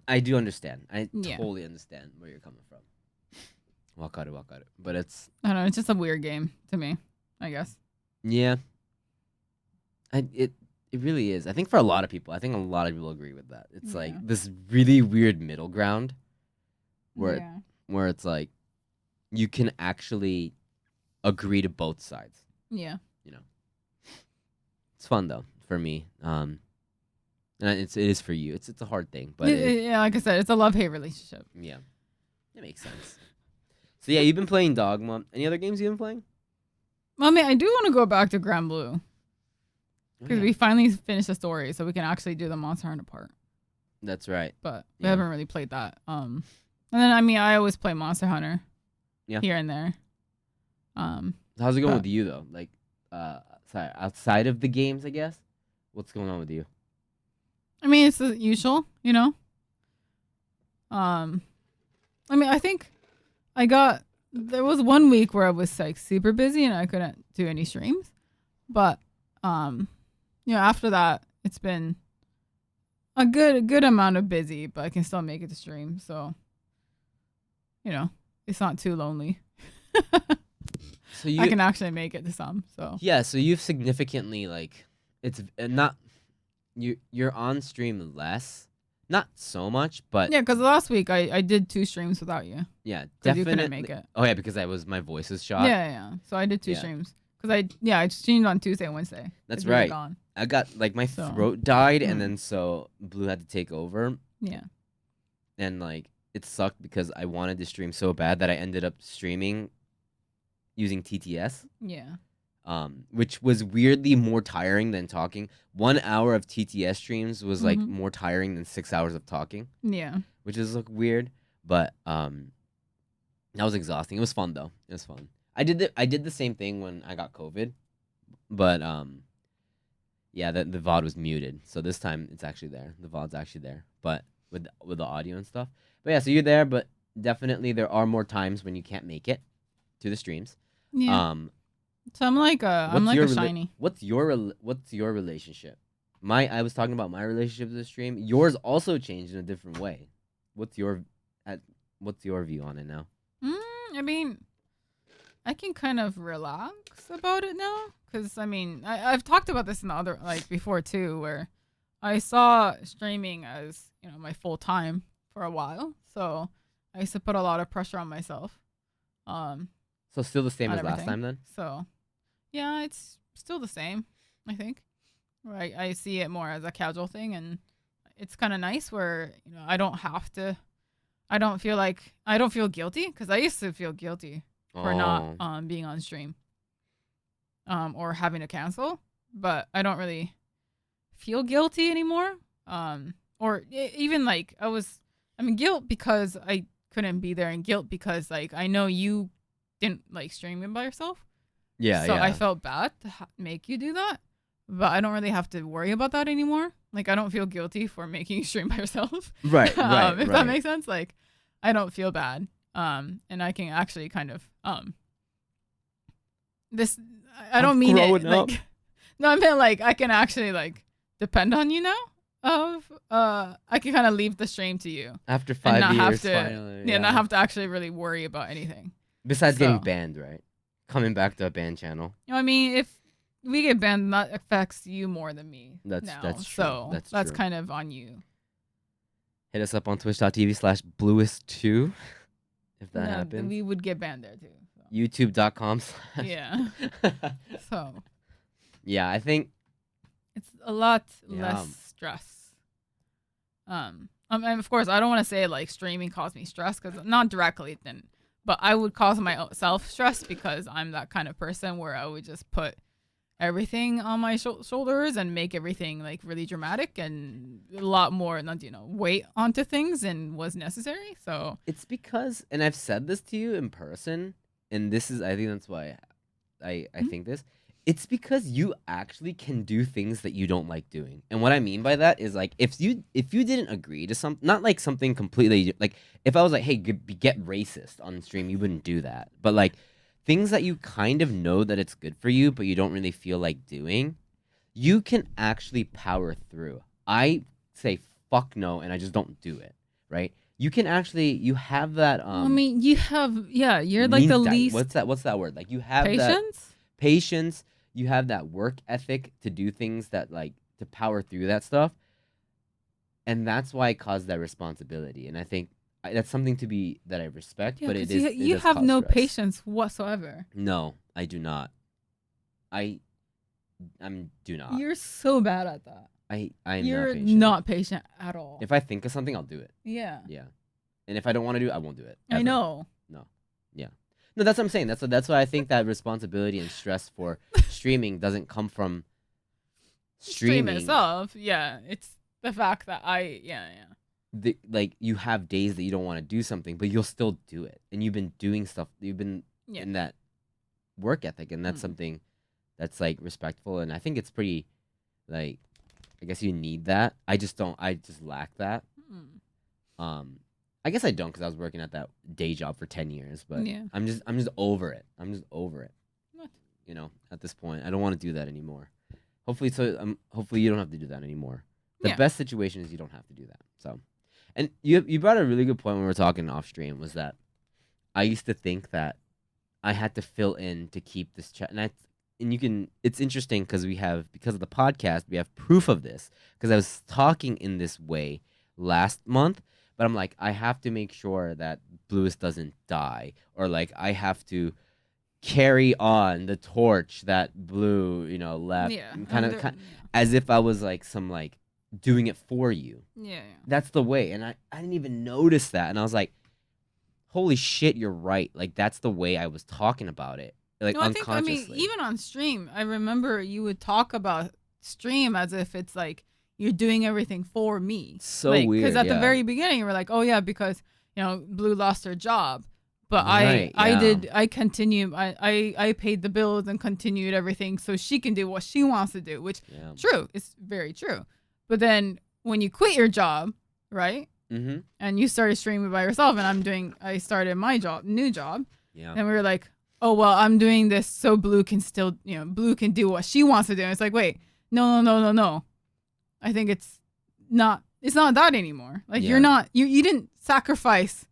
I do understand. I totally understand where you're coming from. Wakaru. But it's I don't know. It's just a weird game to me, I guess. Yeah. It really is. I think for a lot of people, agree with that. It's like this really weird middle ground where it's like you can actually agree to both sides. Yeah. It's fun though for me. And it is for you. It's a hard thing, but like I said, it's a love-hate relationship. Yeah. It makes sense. So yeah, you've been playing Dogma. Any other games you've been playing? Well, I mean, I do want to go back to Grand Blue. Because we finally finished the story, so we can actually do the Monster Hunter part. That's right. But we haven't really played that. And then, I mean, I always play Monster Hunter. Here and there. How's it going with you, though? Like, outside of the games, I guess? What's going on with you? I mean, it's the usual, I mean, I think there was 1 week where I was, like, super busy and I couldn't do any streams. But, after that, it's been a good amount of busy, but I can still make it to stream. So, it's not too lonely. So I can actually make it to some. So yeah, so you've significantly like it's not you're on stream less, not so much, but because last week I did 2 streams without you. Yeah, definitely. You couldn't make it. Oh yeah, because my voice was shot. Yeah. So I did 2 streams because I streamed on Tuesday and Wednesday. That's right. I got like my throat died, and then so Blue had to take over. Yeah. And like it sucked because I wanted to stream so bad that I ended up streaming using TTS. Yeah. Which was weirdly more tiring than talking. 1 hour of TTS streams was like more tiring than 6 hours of talking. Yeah. Which is like weird, but that was exhausting. It was fun though. It was fun. I did the same thing when I got COVID, but the VOD was muted. So this time it's actually there. The VOD's actually there, but with the audio and stuff. But yeah, so you're there, but definitely there are more times when you can't make it to the streams. Yeah. So I'm like a shiny. What's your relationship? I was talking about my relationship to the stream. Yours also changed in a different way. What's your view on it now? I mean, I can kind of relax about it now because I mean I've talked about this in the other before too, where I saw streaming as my full time for a while, so I used to put a lot of pressure on myself. So still the same as last time then? So, yeah, it's still the same, I think. Right, I see it more as a casual thing, and it's kind of nice where I don't feel guilty because I used to feel guilty for not being on stream, or having to cancel, but I don't really feel guilty anymore. Or even guilt because I couldn't be there, and guilt because I know you didn't streaming by yourself. Yeah. So I felt bad to make you do that, but I don't really have to worry about that anymore. Like, I don't feel guilty for making you stream by yourself. Right, If right. that makes sense. Like, I don't feel bad. And I can actually kind of this. I don't mean it growing up. like. No, I mean like I can actually like depend on you now. I can kind of leave the stream to you After and 5 not have years, to, finally. not have to actually really worry about anything. Besides getting So. banned, right? Coming back to a banned channel. You know, I mean, if we get banned, that affects you more than me. That's true. So That's true. kind of on you. Hit us up on twitch.tv/Blluist2 if that happens. We would get banned there too. So. YouTube.com/ Yeah. So. Yeah, I think it's a lot less stress. And of course, I don't want to say like streaming caused me stress because not directly, then, but I would cause myself stress because I'm that kind of person where I would just put everything on my shoulders and make everything like really dramatic and a lot more, weight onto things than was necessary. So it's because, and I've said this to you in person, and this is, I think that's why I think this. It's because you actually can do things that you don't like doing. And what I mean by that is like if you didn't agree to something, not like something completely like if I was like, hey, get racist on stream, you wouldn't do that. But like things that you kind of know that it's good for you, but you don't really feel like doing, you can actually power through. I say fuck no, and I just don't do it. Right? You can actually, you have that. I mean, you have, you're like the least. What's that word? Like you have patience. You have that work ethic to do things that like to power through that stuff, and that's why it caused that responsibility. And I think that's something that I respect. But you have no stress. Patience whatsoever. No, I do not. I do not. You're so bad at that. I'm You're not patient. not patient at all. If I think of something, I'll do it. Yeah. Yeah, and if I don't want to do it, I won't do it. Ever. I know. No. Yeah. No, that's what I'm saying. That's why I think that responsibility and stress for streaming doesn't come from streaming Stream itself. Yeah, it's the fact that like you have days that you don't want to do something, but you'll still do it, and you've been doing stuff. You've been in that work ethic, and that's something that's like respectful, and I think it's pretty, like, I guess you need that. I just don't. I just lack that. I guess I don't because I was working at that day job for 10 years, but I'm just over it. I'm just over it. What? You know, at this point, I don't want to do that anymore. Hopefully you don't have to do that anymore. The best situation is you don't have to do that. So, and you brought a really good point when we were talking off stream, was that I used to think that I had to fill in to keep this chat, it's interesting because because of the podcast, we have proof of this, because I was talking in this way last month. But I'm like, I have to make sure that Blluist doesn't die, or like I have to carry on the torch that Blue, left. Yeah. Kind of as if I was like doing it for you. Yeah. That's the way, and I didn't even notice that, and I was like, holy shit, you're right. Like that's the way I was talking about it, like unconsciously. Even on stream, I remember you would talk about stream as if it's like you're doing everything for me. So weird. Because at the very beginning, you were like, oh yeah, because Blue lost her job, but I continue. I paid the bills and continued everything so she can do what she wants to do, which true, it's very true. But then when you quit your job, right? Mm-hmm. And you started streaming by yourself, and I started my new job. Yeah. And we were like, oh well, I'm doing this so Blue can still, Blue can do what she wants to do. And it's like, wait, no. I think it's not that anymore. Like you're not, you didn't sacrifice,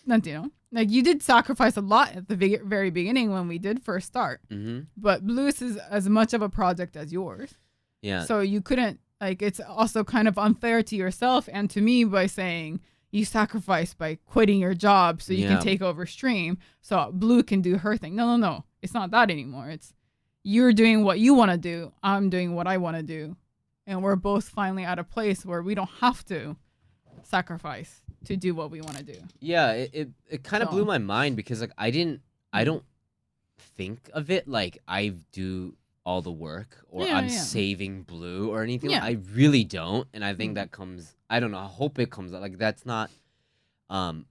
like you did sacrifice a lot at the very beginning when we did first start. Mm-hmm. But Blluist is as much of a project as yours. Yeah. So you couldn't, like, it's also kind of unfair to yourself and to me by saying you sacrificed by quitting your job so you can take over stream so Blue can do her thing. No. It's not that anymore. It's you're doing what you want to do. I'm doing what I want to do. And we're both finally at a place where we don't have to sacrifice to do what we want to do. Yeah, it kind of blew my mind because like I don't think of it like I do all the work or I'm saving Blue or anything. Yeah. I really don't. And I think that comes, I don't know, I hope it comes out. Like that's not,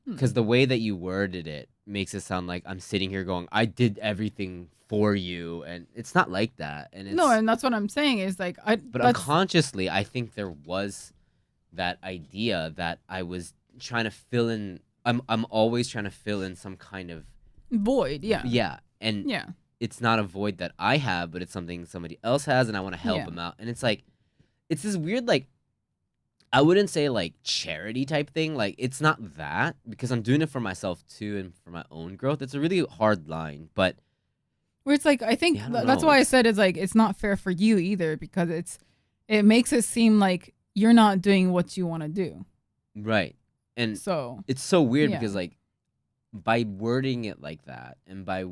because the way that you worded it makes it sound like I'm sitting here going, I did everything for you, and it's not like that. And No, and that's what I'm saying is like but that's unconsciously, I think there was that idea that I was trying to fill in. I'm always trying to fill in some kind of void. Yeah. yeah, and Yeah. it's not a void that I have, but it's something somebody else has, and I want to help Yeah. them out. And it's like it's this weird like I wouldn't say like charity type thing. Like it's not that because I'm doing it for myself too and for my own growth. It's a really hard line, but Where it's like I think yeah, I don't that's know. why I said it's like it's not fair for you either because it makes it seem like you're not doing what you want to do. Right. And So it's so weird yeah. because like by wording it like that and by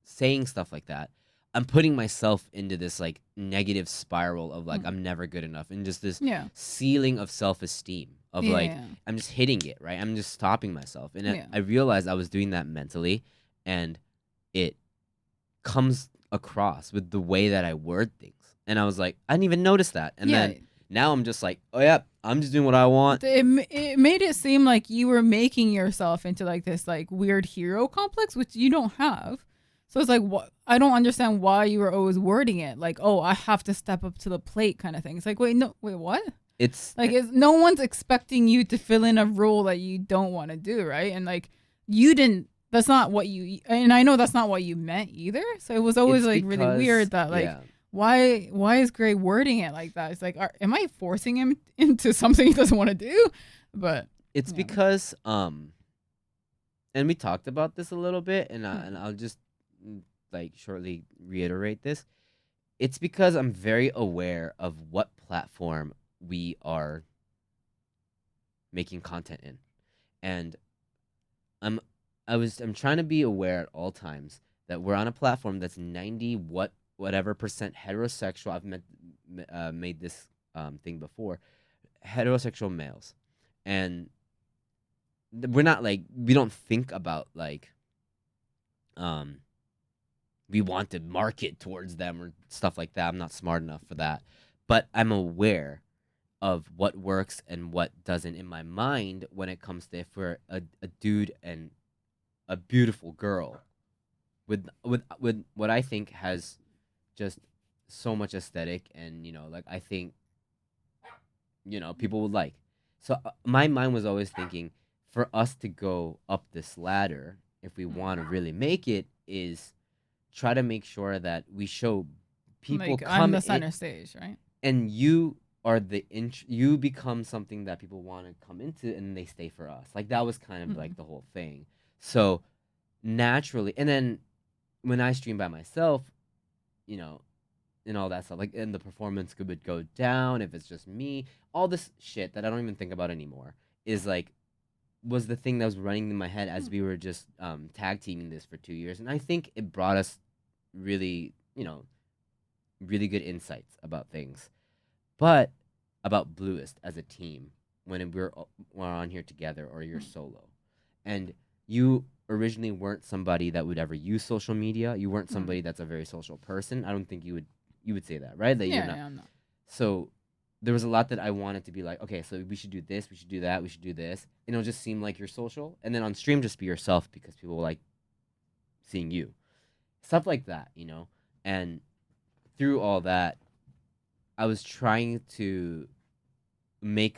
saying stuff like that, I'm putting myself into this like negative spiral of like I'm never good enough and just this Yeah. ceiling of self-esteem of like Yeah. I'm just hitting it, right? I'm just stopping myself. And Yeah. I realized I was doing that mentally and it comes across with the way that I word things. And I was like, I didn't even notice that. And Yeah. then now I'm just like, oh yeah, I'm just doing what I want. It made it seem like you were making yourself into like this like weird hero complex, which you don't have. So it's like, what? I don't understand why you were always wording it like, oh, I have to step up to the plate kind of thing. It's like, wait, what? It's Like, no one's expecting you to fill in a role that you don't want to do, right? And like, you didn't. That's not what you. And I know that's not what you meant either. So it was always it's like really weird that like. yeah. Why is Gray wording it like that? It's like, am I forcing him into something he doesn't want to do? But It's yeah. because and we talked about this a little bit and I'll just like shortly reiterate this. It's because I'm very aware of what platform we are making content in. And I'm I'm trying to be aware at all times that we're on a platform that's 90 whatever percent heterosexual. I've made this thing before. Heterosexual males. And we're not like we don't think about like we want to market towards them or stuff like that. I'm not smart enough for that. But I'm aware of what works and what doesn't in my mind when it comes to if we're a dude and a beautiful girl with what I think has just so much aesthetic and like I think people would like. So my mind was always thinking for us to go up this ladder if we want to really make it is try to make sure that we show people like I'm come the in center stage, right? and you are you become something that people want to come into and they stay for us. Like that was kind of like the whole thing. So naturally, and then when I stream by myself, you know, and all that stuff, like, and the performance would go down if it's just me. All this shit that I don't even think about anymore is like was the thing that was running in my head as we were just tag teaming this for 2 years, and I think it brought us really, really good insights about things, but about Blluist as a team when we're on here together or you're solo, and you originally weren't somebody that would ever use social media. You weren't somebody that's a very social person. I don't think you would say that, right? That you're not. Yeah, I'm not. So there was a lot that I wanted to be like, okay, so we should do this, we should do that, we should do this. And it'll just seem like you're social. And then on stream, just be yourself because people like seeing you. Stuff like that, And through all that, I was trying to make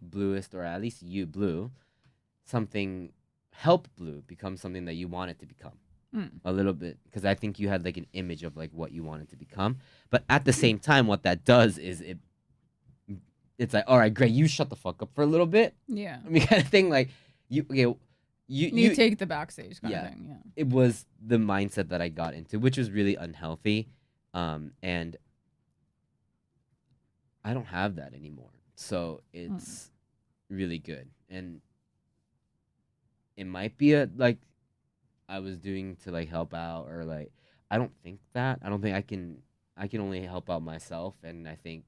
Blluist, or at least you, Blue, something, help Blue become something that you want it to become. A little bit, because I think you had like an image of like what you wanted to become. But at the same time, what that does is it's like, all right, great, you shut the fuck up for a little bit. Yeah. I mean, kind of thing. Like you take the backstage kind of thing. Yeah. It was the mindset that I got into, which was really unhealthy, and I don't have that anymore. So it's really good, and it might be a like I was doing to like help out or like I don't think that I don't think I can only help out myself, and I think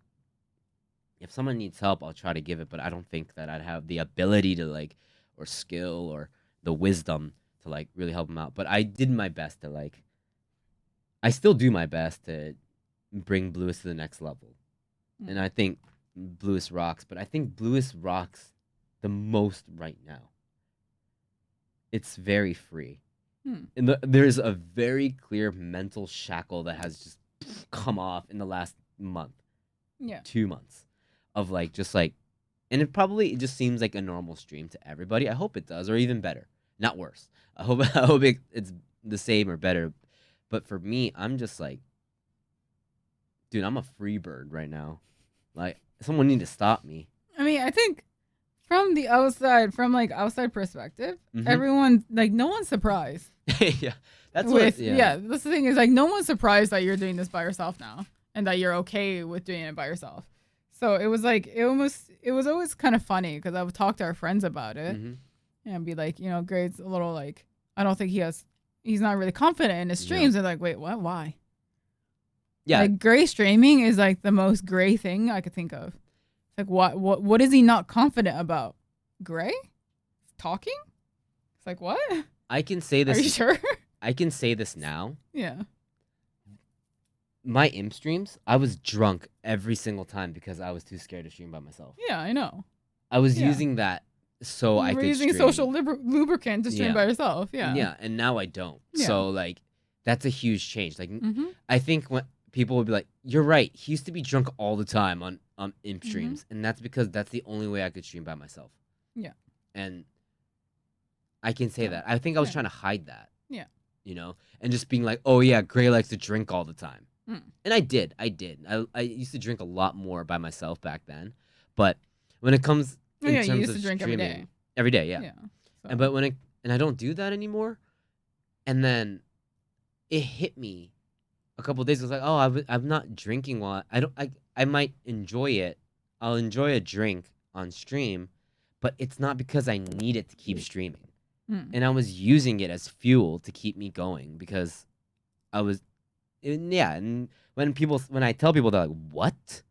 if someone needs help, I'll try to give it, but I don't think that I'd have the ability to like, or skill or the wisdom to like really help them out. But I did my best to like, I still do my best to bring Blluist to the next level. And I think Blluist rocks, but I think Blluist rocks the most right now. It's very free. And there's a very clear mental shackle that has just come off in the last month, Yeah. 2 months of like just like, and it just seems like a normal stream to everybody. I hope it does, or even better, not worse. I hope it's the same or better. But for me, I'm just like, dude, I'm a free bird right now. Like someone need to stop me. I mean, I think from the outside, from like outside perspective, everyone like no one's surprised. Yeah, that's what. Yeah, that's the thing is like no one's surprised that you're doing this by yourself now, and that you're okay with doing it by yourself. So it was like it was always kind of funny because I would talk to our friends about it and be like, you know, Gray's a little like I don't think he's not really confident in his streams. And like, wait, what? Why? Yeah, like Gray streaming is like the most Gray thing I could think of. Like what is he not confident about? Gray? Talking? It's like what? I can say this. Are you sure? I can say this now. Yeah. My imp streams, I was drunk every single time because I was too scared to stream by myself. Yeah, I know. I was using that so I could using stream. social lubricant to stream by yourself. Yeah. Yeah, and now I don't. Yeah. So like that's a huge change. Like I think when people would be like, "You're right. He used to be drunk all the time on imp streams," and that's because that's the only way I could stream by myself. Yeah. And I can say that. I think I was trying to hide that. Yeah. You know, and just being like, "Oh yeah, Gray likes to drink all the time." And I did. I used to drink a lot more by myself back then. But when it comes in terms you used of to drink streaming, every day. Yeah. Yeah. So. And but I don't do that anymore. And then it hit me a couple of days. I was like, "Oh, I'm not drinking while I might enjoy it. I'll enjoy a drink on stream, but it's not because I need it to keep streaming." And I was using it as fuel to keep me going because I was and when I tell people, they're like, "What?"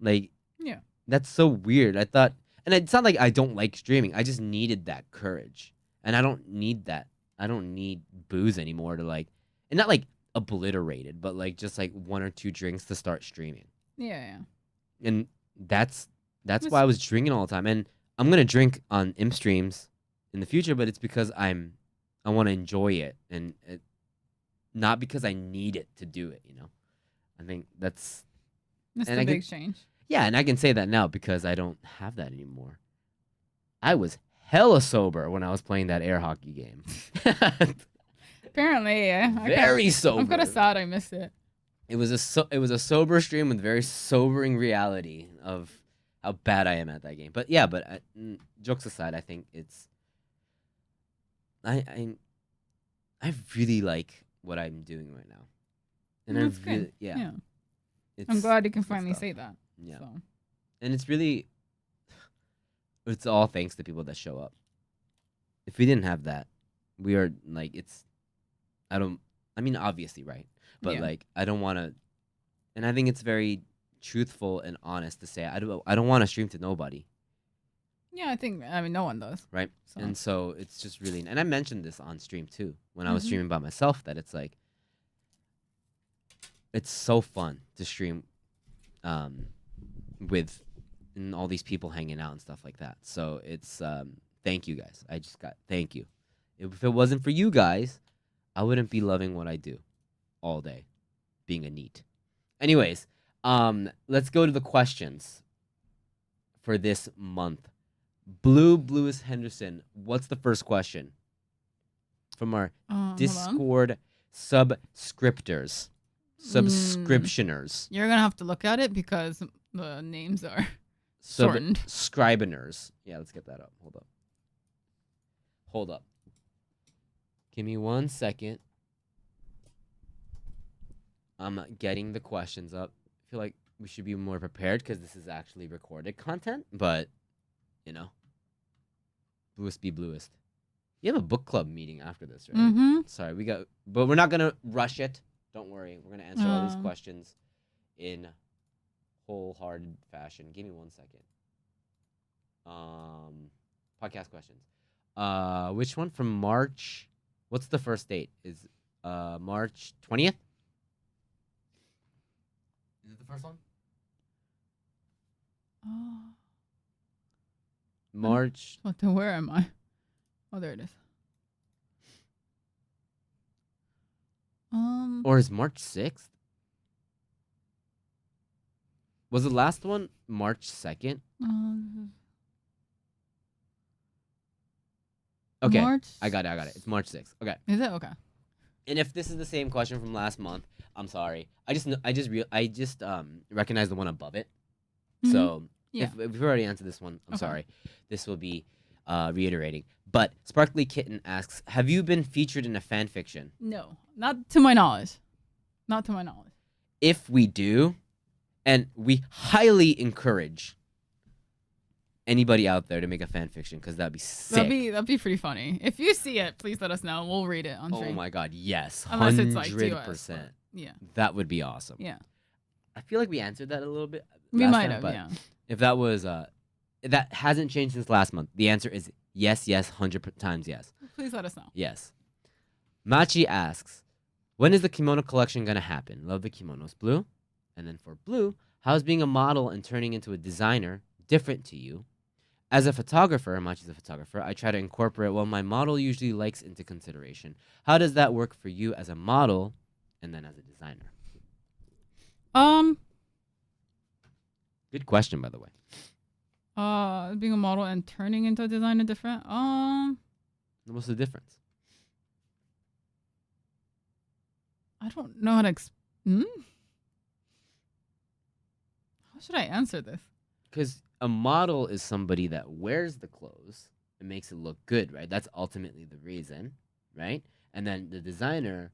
Like, yeah, that's so weird. I thought, and it's not like I don't like streaming. I just needed that courage, and I don't need that. I don't need booze anymore to like, and not like obliterated, but like just like one or two drinks to start streaming. Yeah. And that's why I was drinking all the time. And I'm gonna drink on imp streams in the future, but it's because I want to enjoy it and not because I need it to do it, you know? I think that's the big change. Yeah, and I can say that now because I don't have that anymore. I was hella sober when I was playing that air hockey game. Apparently, yeah. Very sober. I'm kind of sad I missed it. It was a sober stream with very sobering reality of how bad I am at that game. But yeah, jokes aside, I think it's I really like what I'm doing right now, and That's good. Yeah. I'm glad you can finally say that. Yeah, so. And it's all thanks to people that show up. If we didn't have that, we are like I mean obviously, right? But like I don't want to, and I think it's very truthful and honest to say I don't want to stream to nobody. Yeah, I mean no one does. Right. So. And so it's just really, and I mentioned this on stream too when I was streaming by myself, that it's like it's so fun to stream with and all these people hanging out and stuff like that. So it's thank you guys. Thank you. If it wasn't for you guys, I wouldn't be loving what I do all day, being a neat. Anyways, let's go to the questions for this month. Blluist Henderson, what's the first question from our Discord subscriptors? Subscriptioners. You're gonna have to look at it because the names are shortened. Subscribiners. Yeah, let's get that up. Hold up. Give me 1 second. I'm getting the questions up. I feel like we should be more prepared because this is actually recorded content, but you know, Blluist be Blluist. You have a book club meeting after this, right? Sorry, but we're not gonna rush it. Don't worry, we're gonna answer all these questions in wholehearted fashion. Give me 1 second. Podcast questions. Which one from March? What's the first date? Is March 20th? Is it the first one? March. Where am I? Oh, there it is. Or is March 6th? Was the last one March 2nd? Okay, March. I got it. It's March 6th. Okay. Is it okay? And if this is the same question from last month, I'm sorry. I just recognize the one above it. Mhm. So Yeah. if we've already answered this one, I'm Okay. sorry. This will be reiterating. But Sparkly Kitten asks, have you been featured in a fan fiction? No, not to my knowledge. Not to my knowledge. If we do, and we highly encourage anybody out there to make a fan fiction, because that'd be sick. That'd be pretty funny. If you see it, please let us know. We'll read it on Oh stream. my god, yes. Unless it's like 100%. US, yeah. That would be awesome. Yeah. I feel like we answered that a little bit. We last might time, have, but yeah. if that was that hasn't changed since last month. The answer is yes, 100 times yes. Please let us know. Yes. Machi asks, when is the kimono collection gonna happen? Love the kimonos, Blue. And then for Blue, how's being a model and turning into a designer different to you? As a photographer, Machi's a photographer, I try to incorporate what my model usually likes into consideration. How does that work for you as a model and then as a designer? Good question, by the way. Being a model and turning into a designer different. What's the difference? I don't know how to. How should I answer this? Because a model is somebody that wears the clothes and makes it look good, right? That's ultimately the reason, right? And then the designer.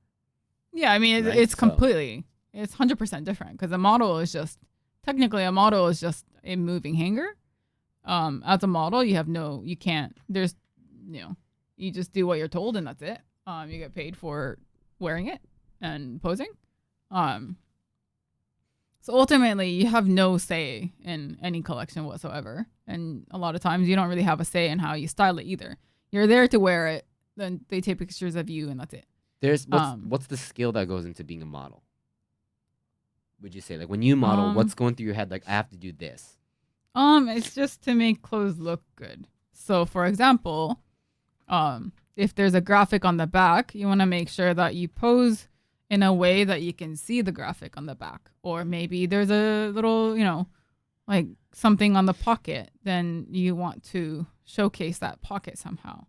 Yeah, I mean, Right, it's so- completely, it's 100% different because a model is just technically a model is just a moving hanger. As a model, you can't. There's, you just do what you're told and that's it. You get paid for wearing it and posing. So ultimately, you have no say in any collection whatsoever. And a lot of times, you don't really have a say in how you style it either. You're there to wear it, then they take pictures of you, and that's it. There's what's the skill that goes into being a model? Would you say, like, when you model, what's going through your head? Like, I have to do this. It's just to make clothes look good. So, for example, if there's a graphic on the back, you want to make sure that you pose in a way that you can see the graphic on the back. Or maybe there's a little, like something on the pocket, then you want to showcase that pocket somehow.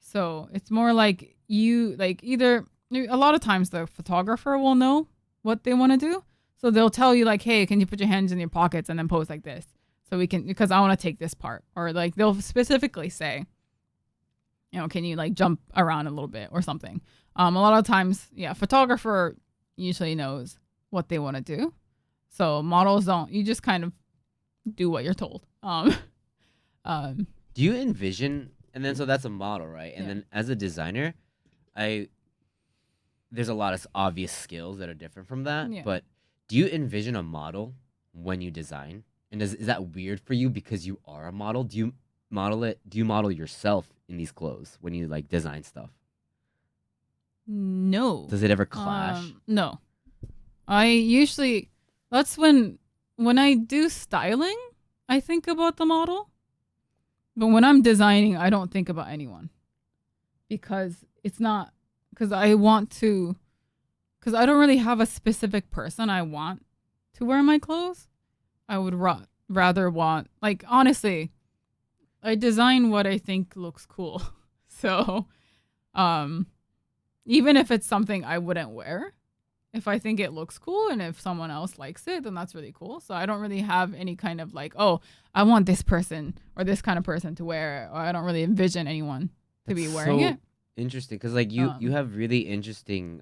So it's more like either a lot of times the photographer will know what they want to do. So they'll tell you like, hey, can you put your hands in your pockets and then pose like this? So because I want to take this part. Or like they'll specifically say, can you like jump around a little bit or something? A lot of times, photographer usually knows what they want to do. So models don't. You just kind of do what you're told. Do you envision, and then so that's a model, right? And then as a designer, there's a lot of obvious skills that are different from that. Yeah. But do you envision a model when you design? And is that weird for you because you are a model? Do you model it? Do you model yourself in these clothes when you like design stuff? No. Does it ever clash? No. I usually, that's when I do styling, I think about the model. But when I'm designing, I don't think about anyone. Because I don't really have a specific person I want to wear my clothes. I would rather want, like, honestly, I design what I think looks cool. So, even if it's something I wouldn't wear, if I think it looks cool and if someone else likes it, then that's really cool. So I don't really have any kind of like, oh, I want this person or this kind of person to wear it, or I don't really envision anyone to be wearing it. Interesting, because like you have really interesting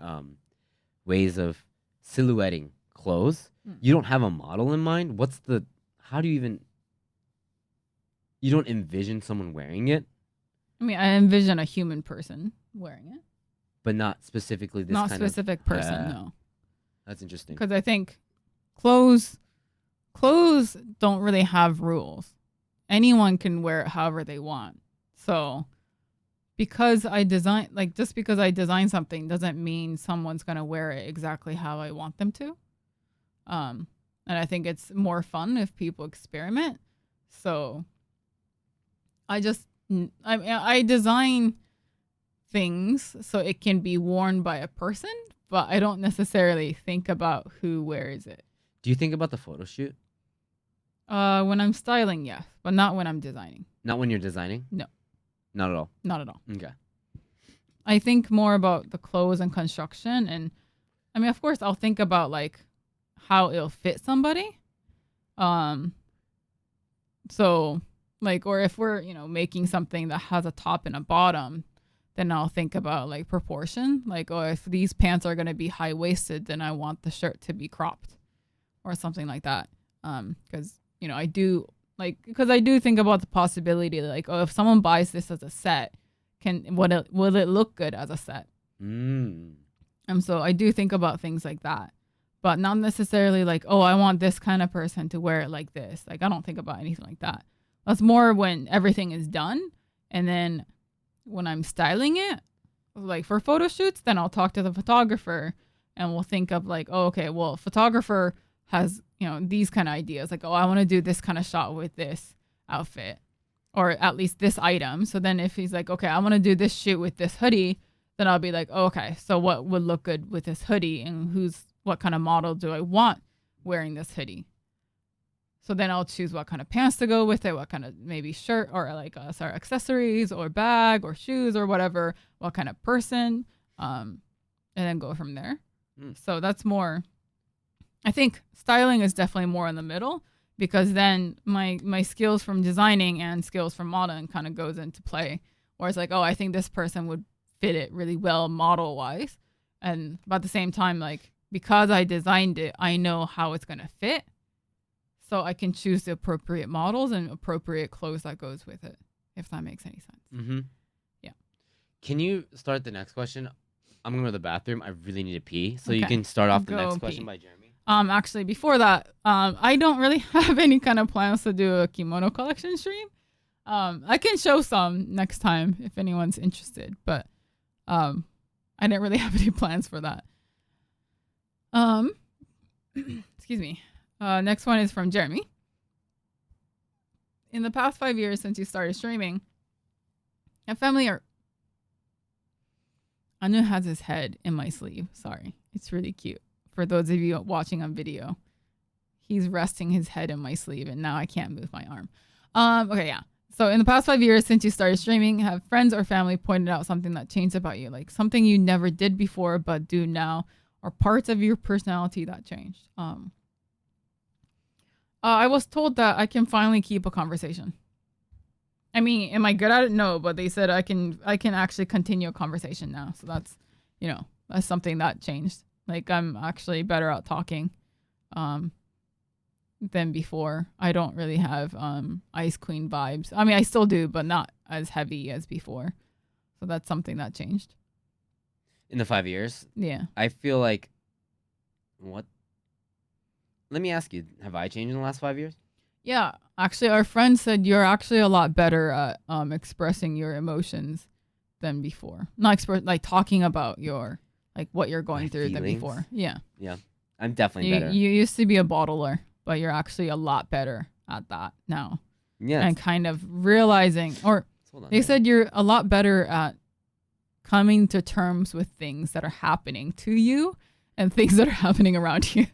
ways of silhouetting clothes. You don't have a model in mind. How do you even? You don't envision someone wearing it. I mean, I envision a human person wearing it. But not specifically this Not kind specific person, no. That's interesting. Because I think clothes don't really have rules. Anyone can wear it however they want. So because I design something doesn't mean someone's gonna wear it exactly how I want them to. And I think it's more fun if people experiment. So I design things so it can be worn by a person, but I don't necessarily think about who wears it. Do you think about the photo shoot? When I'm styling, yes, but not when I'm designing. Not when you're designing? No. Not at all? Not at all. Okay. I think more about the clothes and construction. And I mean, of course, I'll think about like how it'll fit somebody. So like, or if we're, making something that has a top and a bottom, then I'll think about like proportion. Like, oh, if these pants are going to be high waisted, then I want the shirt to be cropped or something like that. Because, I do think about the possibility like, oh, if someone buys this as a set, will it look good as a set? And so I do think about things like that, but not necessarily like, oh, I want this kind of person to wear it like this. Like, I don't think about anything like that. That's more when everything is done. And then when I'm styling it, like for photo shoots, then I'll talk to the photographer and we'll think of like, oh, okay, well, photographer has, these kind of ideas. Like, oh, I want to do this kind of shot with this outfit or at least this item. So then if he's like, okay, I want to do this shoot with this hoodie, then I'll be like, oh, okay, so what would look good with this hoodie and what kind of model do I want wearing this hoodie? So then I'll choose what kind of pants to go with it, what kind of maybe shirt or like accessories or bag or shoes or whatever, what kind of person, and then go from there. So that's more, I think styling is definitely more in the middle because then my skills from designing and skills from modeling kind of goes into play. Where it's like, oh, I think this person would fit it really well model wise. And but at the same time, like because I designed it, I know how it's going to fit. So I can choose the appropriate models and appropriate clothes that goes with it, if that makes any sense. Mm-hmm. Yeah. Can you start the next question? I'm going to go to the bathroom. I really need to pee. So you can start off the next question by Jeremy. Actually, before that, I don't really have any kind of plans to do a kimono collection stream. I can show some next time if anyone's interested, but I didn't really have any plans for that. Excuse me. Next one is from Jeremy. In the past 5 years since you started streaming, a family or Anu has his head in my sleeve. Sorry. It's really cute. For those of you watching on video, he's resting his head in my sleeve and now I can't move my arm. Okay, yeah. So in the past 5 years since you started streaming, have friends or family pointed out something that changed about you? Like something you never did before but do now, or parts of your personality that changed? I was told that I can finally keep a conversation. I mean, am I good at it? No, but they said I can actually continue a conversation now. So that's, that's something that changed. Like I'm actually better at talking than before. I don't really have Ice Queen vibes. I mean, I still do, but not as heavy as before. So that's something that changed. In the 5 years? Yeah. I feel like, what? Let me ask you, have I changed in the last 5 years? Yeah. Actually, our friend said you're actually a lot better at expressing your emotions than before. Not like talking about what you're going through than before. Yeah. Yeah. I'm definitely better. You used to be a bottler, but you're actually a lot better at that now. Yeah. And kind of realizing, or they said you're a lot better at coming to terms with things that are happening to you and things that are happening around you.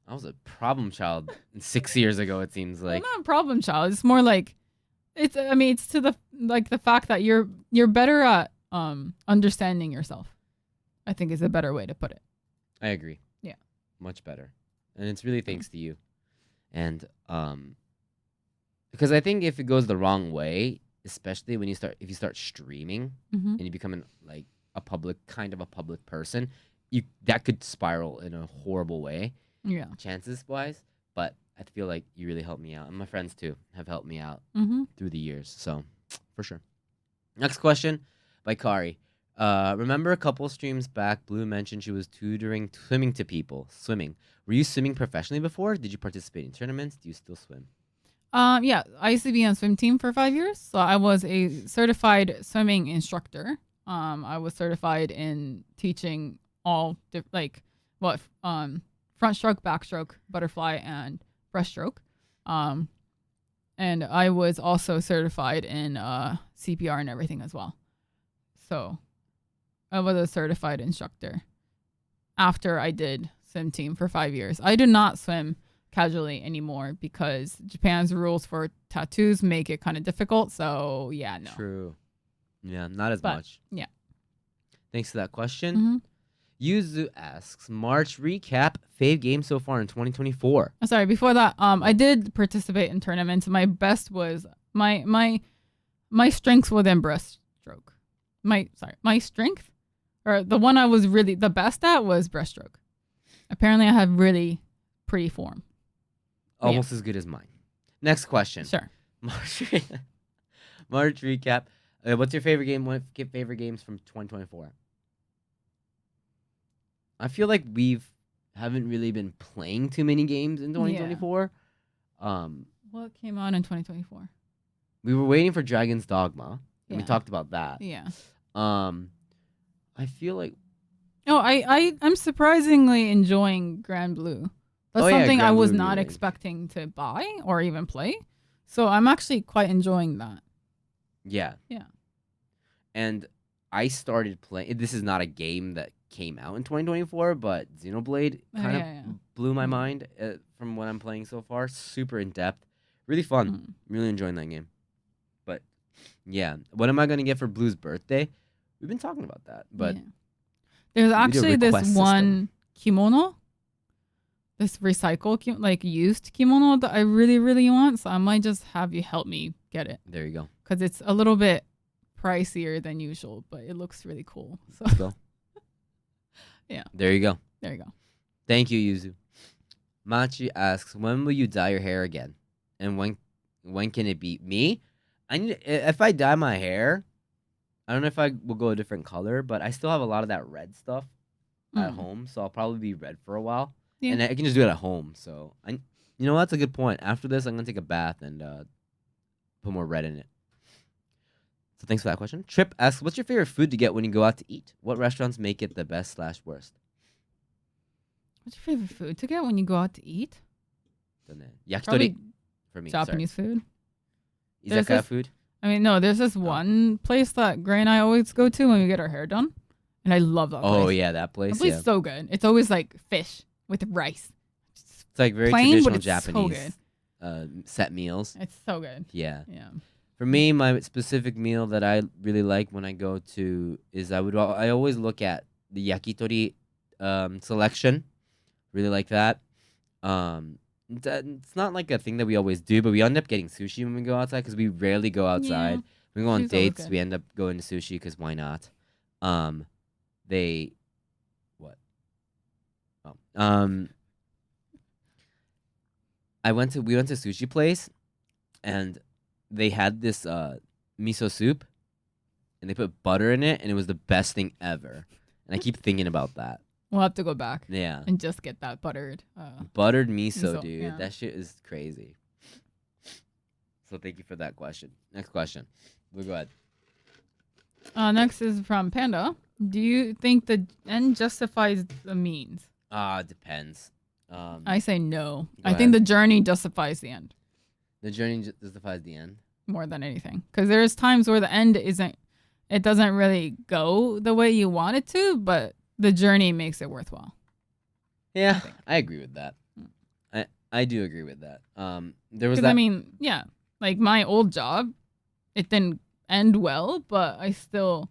I was a problem child 6 years ago, it seems like. Well, not a problem child. It's more like it's to the fact that you're better at understanding yourself. I think is a better way to put it. I agree. Yeah. Much better. And it's really thanks to you. And because I think if it goes the wrong way, especially when if you start streaming and you become a public person, that could spiral in a horrible way. Yeah. Chances wise, but I feel like you really helped me out, and my friends too have helped me out through the years. So, for sure. Next question by Kari. Remember a couple streams back, Blue mentioned she was tutoring swimming to people. Swimming. Were you swimming professionally before? Did you participate in tournaments? Do you still swim? Yeah, I used to be on swim team for 5 years, so I was a certified swimming instructor. I was certified in teaching all front stroke, backstroke, butterfly, and breaststroke. And I was also certified in CPR and everything as well. So I was a certified instructor. after I did swim team for 5 years. I do not swim casually anymore because Japan's rules for tattoos make it kind of difficult. So yeah, no. True. Yeah, not as much. Yeah. Thanks for that question. Mm-hmm. Yuzu asks, March recap, fave game so far in 2024. Sorry, before that, I did participate in tournaments. My best was my strengths within breaststroke. My strength, or the one I was really the best at was breaststroke. Apparently, I have really pretty form. Almost as good as mine. Next question. Sure. March recap. What's your favorite game? What favorite games from 2024? I feel like haven't really been playing too many games in 2024. What came out in 2024? We were waiting for Dragon's Dogma, and we Yeah. talked about that. Yeah. I feel like I'm surprisingly enjoying Grand Blue. That's something I Grand was Blue not remake. expecting to buy or even play. So I'm actually quite enjoying that. Yeah. Yeah. And I started playing. This is not a game that came out in 2024, but Xenoblade kind of blew my mind from what I'm playing so far. Super in depth, really fun. Mm. Really enjoying that game. But yeah, what am I gonna get for Blue's birthday? We've been talking about that, but Yeah. There's actually this request one kimono, this recycle used kimono that I really really want. So I might just have you help me get it there you go. because it's a little bit pricier than usual, but it looks really cool. So Let's go. Yeah. There you go. there you go. Thank you, Yuzu. Machi asks, when will you dye your hair again? And when can it be? Me? If I dye my hair, I don't know if I will go a different color, but I still have a lot of that red stuff at home, so I'll probably be red for a while. Yeah. And I can just do it at home. So you know what? That's a good point. After this, I'm gonna take a bath and put more red in it. So thanks for that question. Trip asks, what's your favorite food to get when you go out to eat? What restaurants make it the best/worst? What's your favorite food to get when you go out to eat? Yakitori Probably for me. Japanese food. Sorry. Izakaya food. I mean, no, there's this one place that Gray and I always go to when we get our hair done. And I love that place. Oh, yeah, that place. That place is so good. It's always like fish with rice. It's like very plain, but traditional it's so Japanese set meals. It's so good. Yeah. Yeah. For me, my specific meal that I really like when I go to is I always look at the yakitori selection. Really like that. It's not like a thing that we always do, but we end up getting sushi when we go outside because we rarely go outside. Yeah. When we go on Sushi's always dates, good. we end up going to sushi because why not? We went to sushi place, and they had this miso soup, and they put butter in it, and it was the best thing ever. And I keep thinking about that. We'll have to go back Yeah, and just get that buttered. buttered miso, dude. yeah. That shit is crazy. So thank you for that question. Next question. We'll go ahead. Next is from Panda. Do you think the end justifies the means? Depends. I say no. Go I think ahead. the journey justifies the end The journey justifies the end. more than anything. Because there's times where the end it doesn't really go the way you want it to, but the journey makes it worthwhile. Yeah, I agree with that. I do agree with that. There was Because that. I mean, yeah, like my old job, it didn't end well, but I still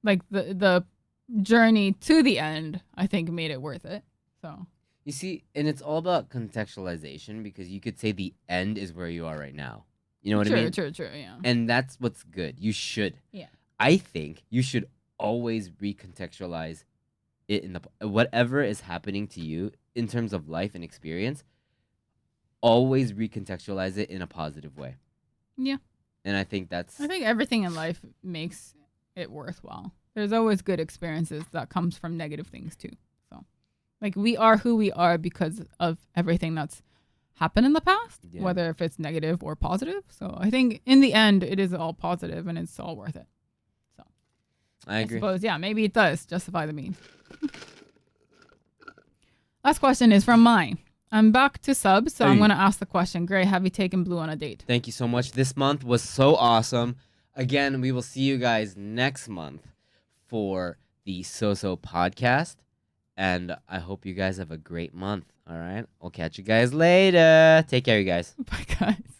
like the journey to the end. I think made it worth it. So You see, and it's all about contextualization because you could say the end is where you are right now. You know what I mean? True. Yeah. And that's what's good. You should. Yeah. I think you should always recontextualize it in whatever is happening to you in terms of life and experience. Always recontextualize it in a positive way. Yeah. And I think that's I think everything in life makes it worthwhile. There's always good experiences that comes from negative things too. So, like we are who we are because of everything that's happened in the past, Yeah. whether if it's negative or positive. So I think in the end, it is all positive and it's all worth it. So I agree. suppose, yeah, maybe it does justify the means. Last question is from mine. I'm back to subs, so I'm Hey. going to ask the question. Gray, have you taken Blue on a date? Thank you so much. This month was so awesome. Again, we will see you guys next month for the SOSO Podcast. And I hope you guys have a great month. All right. I'll catch you guys later. Take care, you guys. Bye, guys.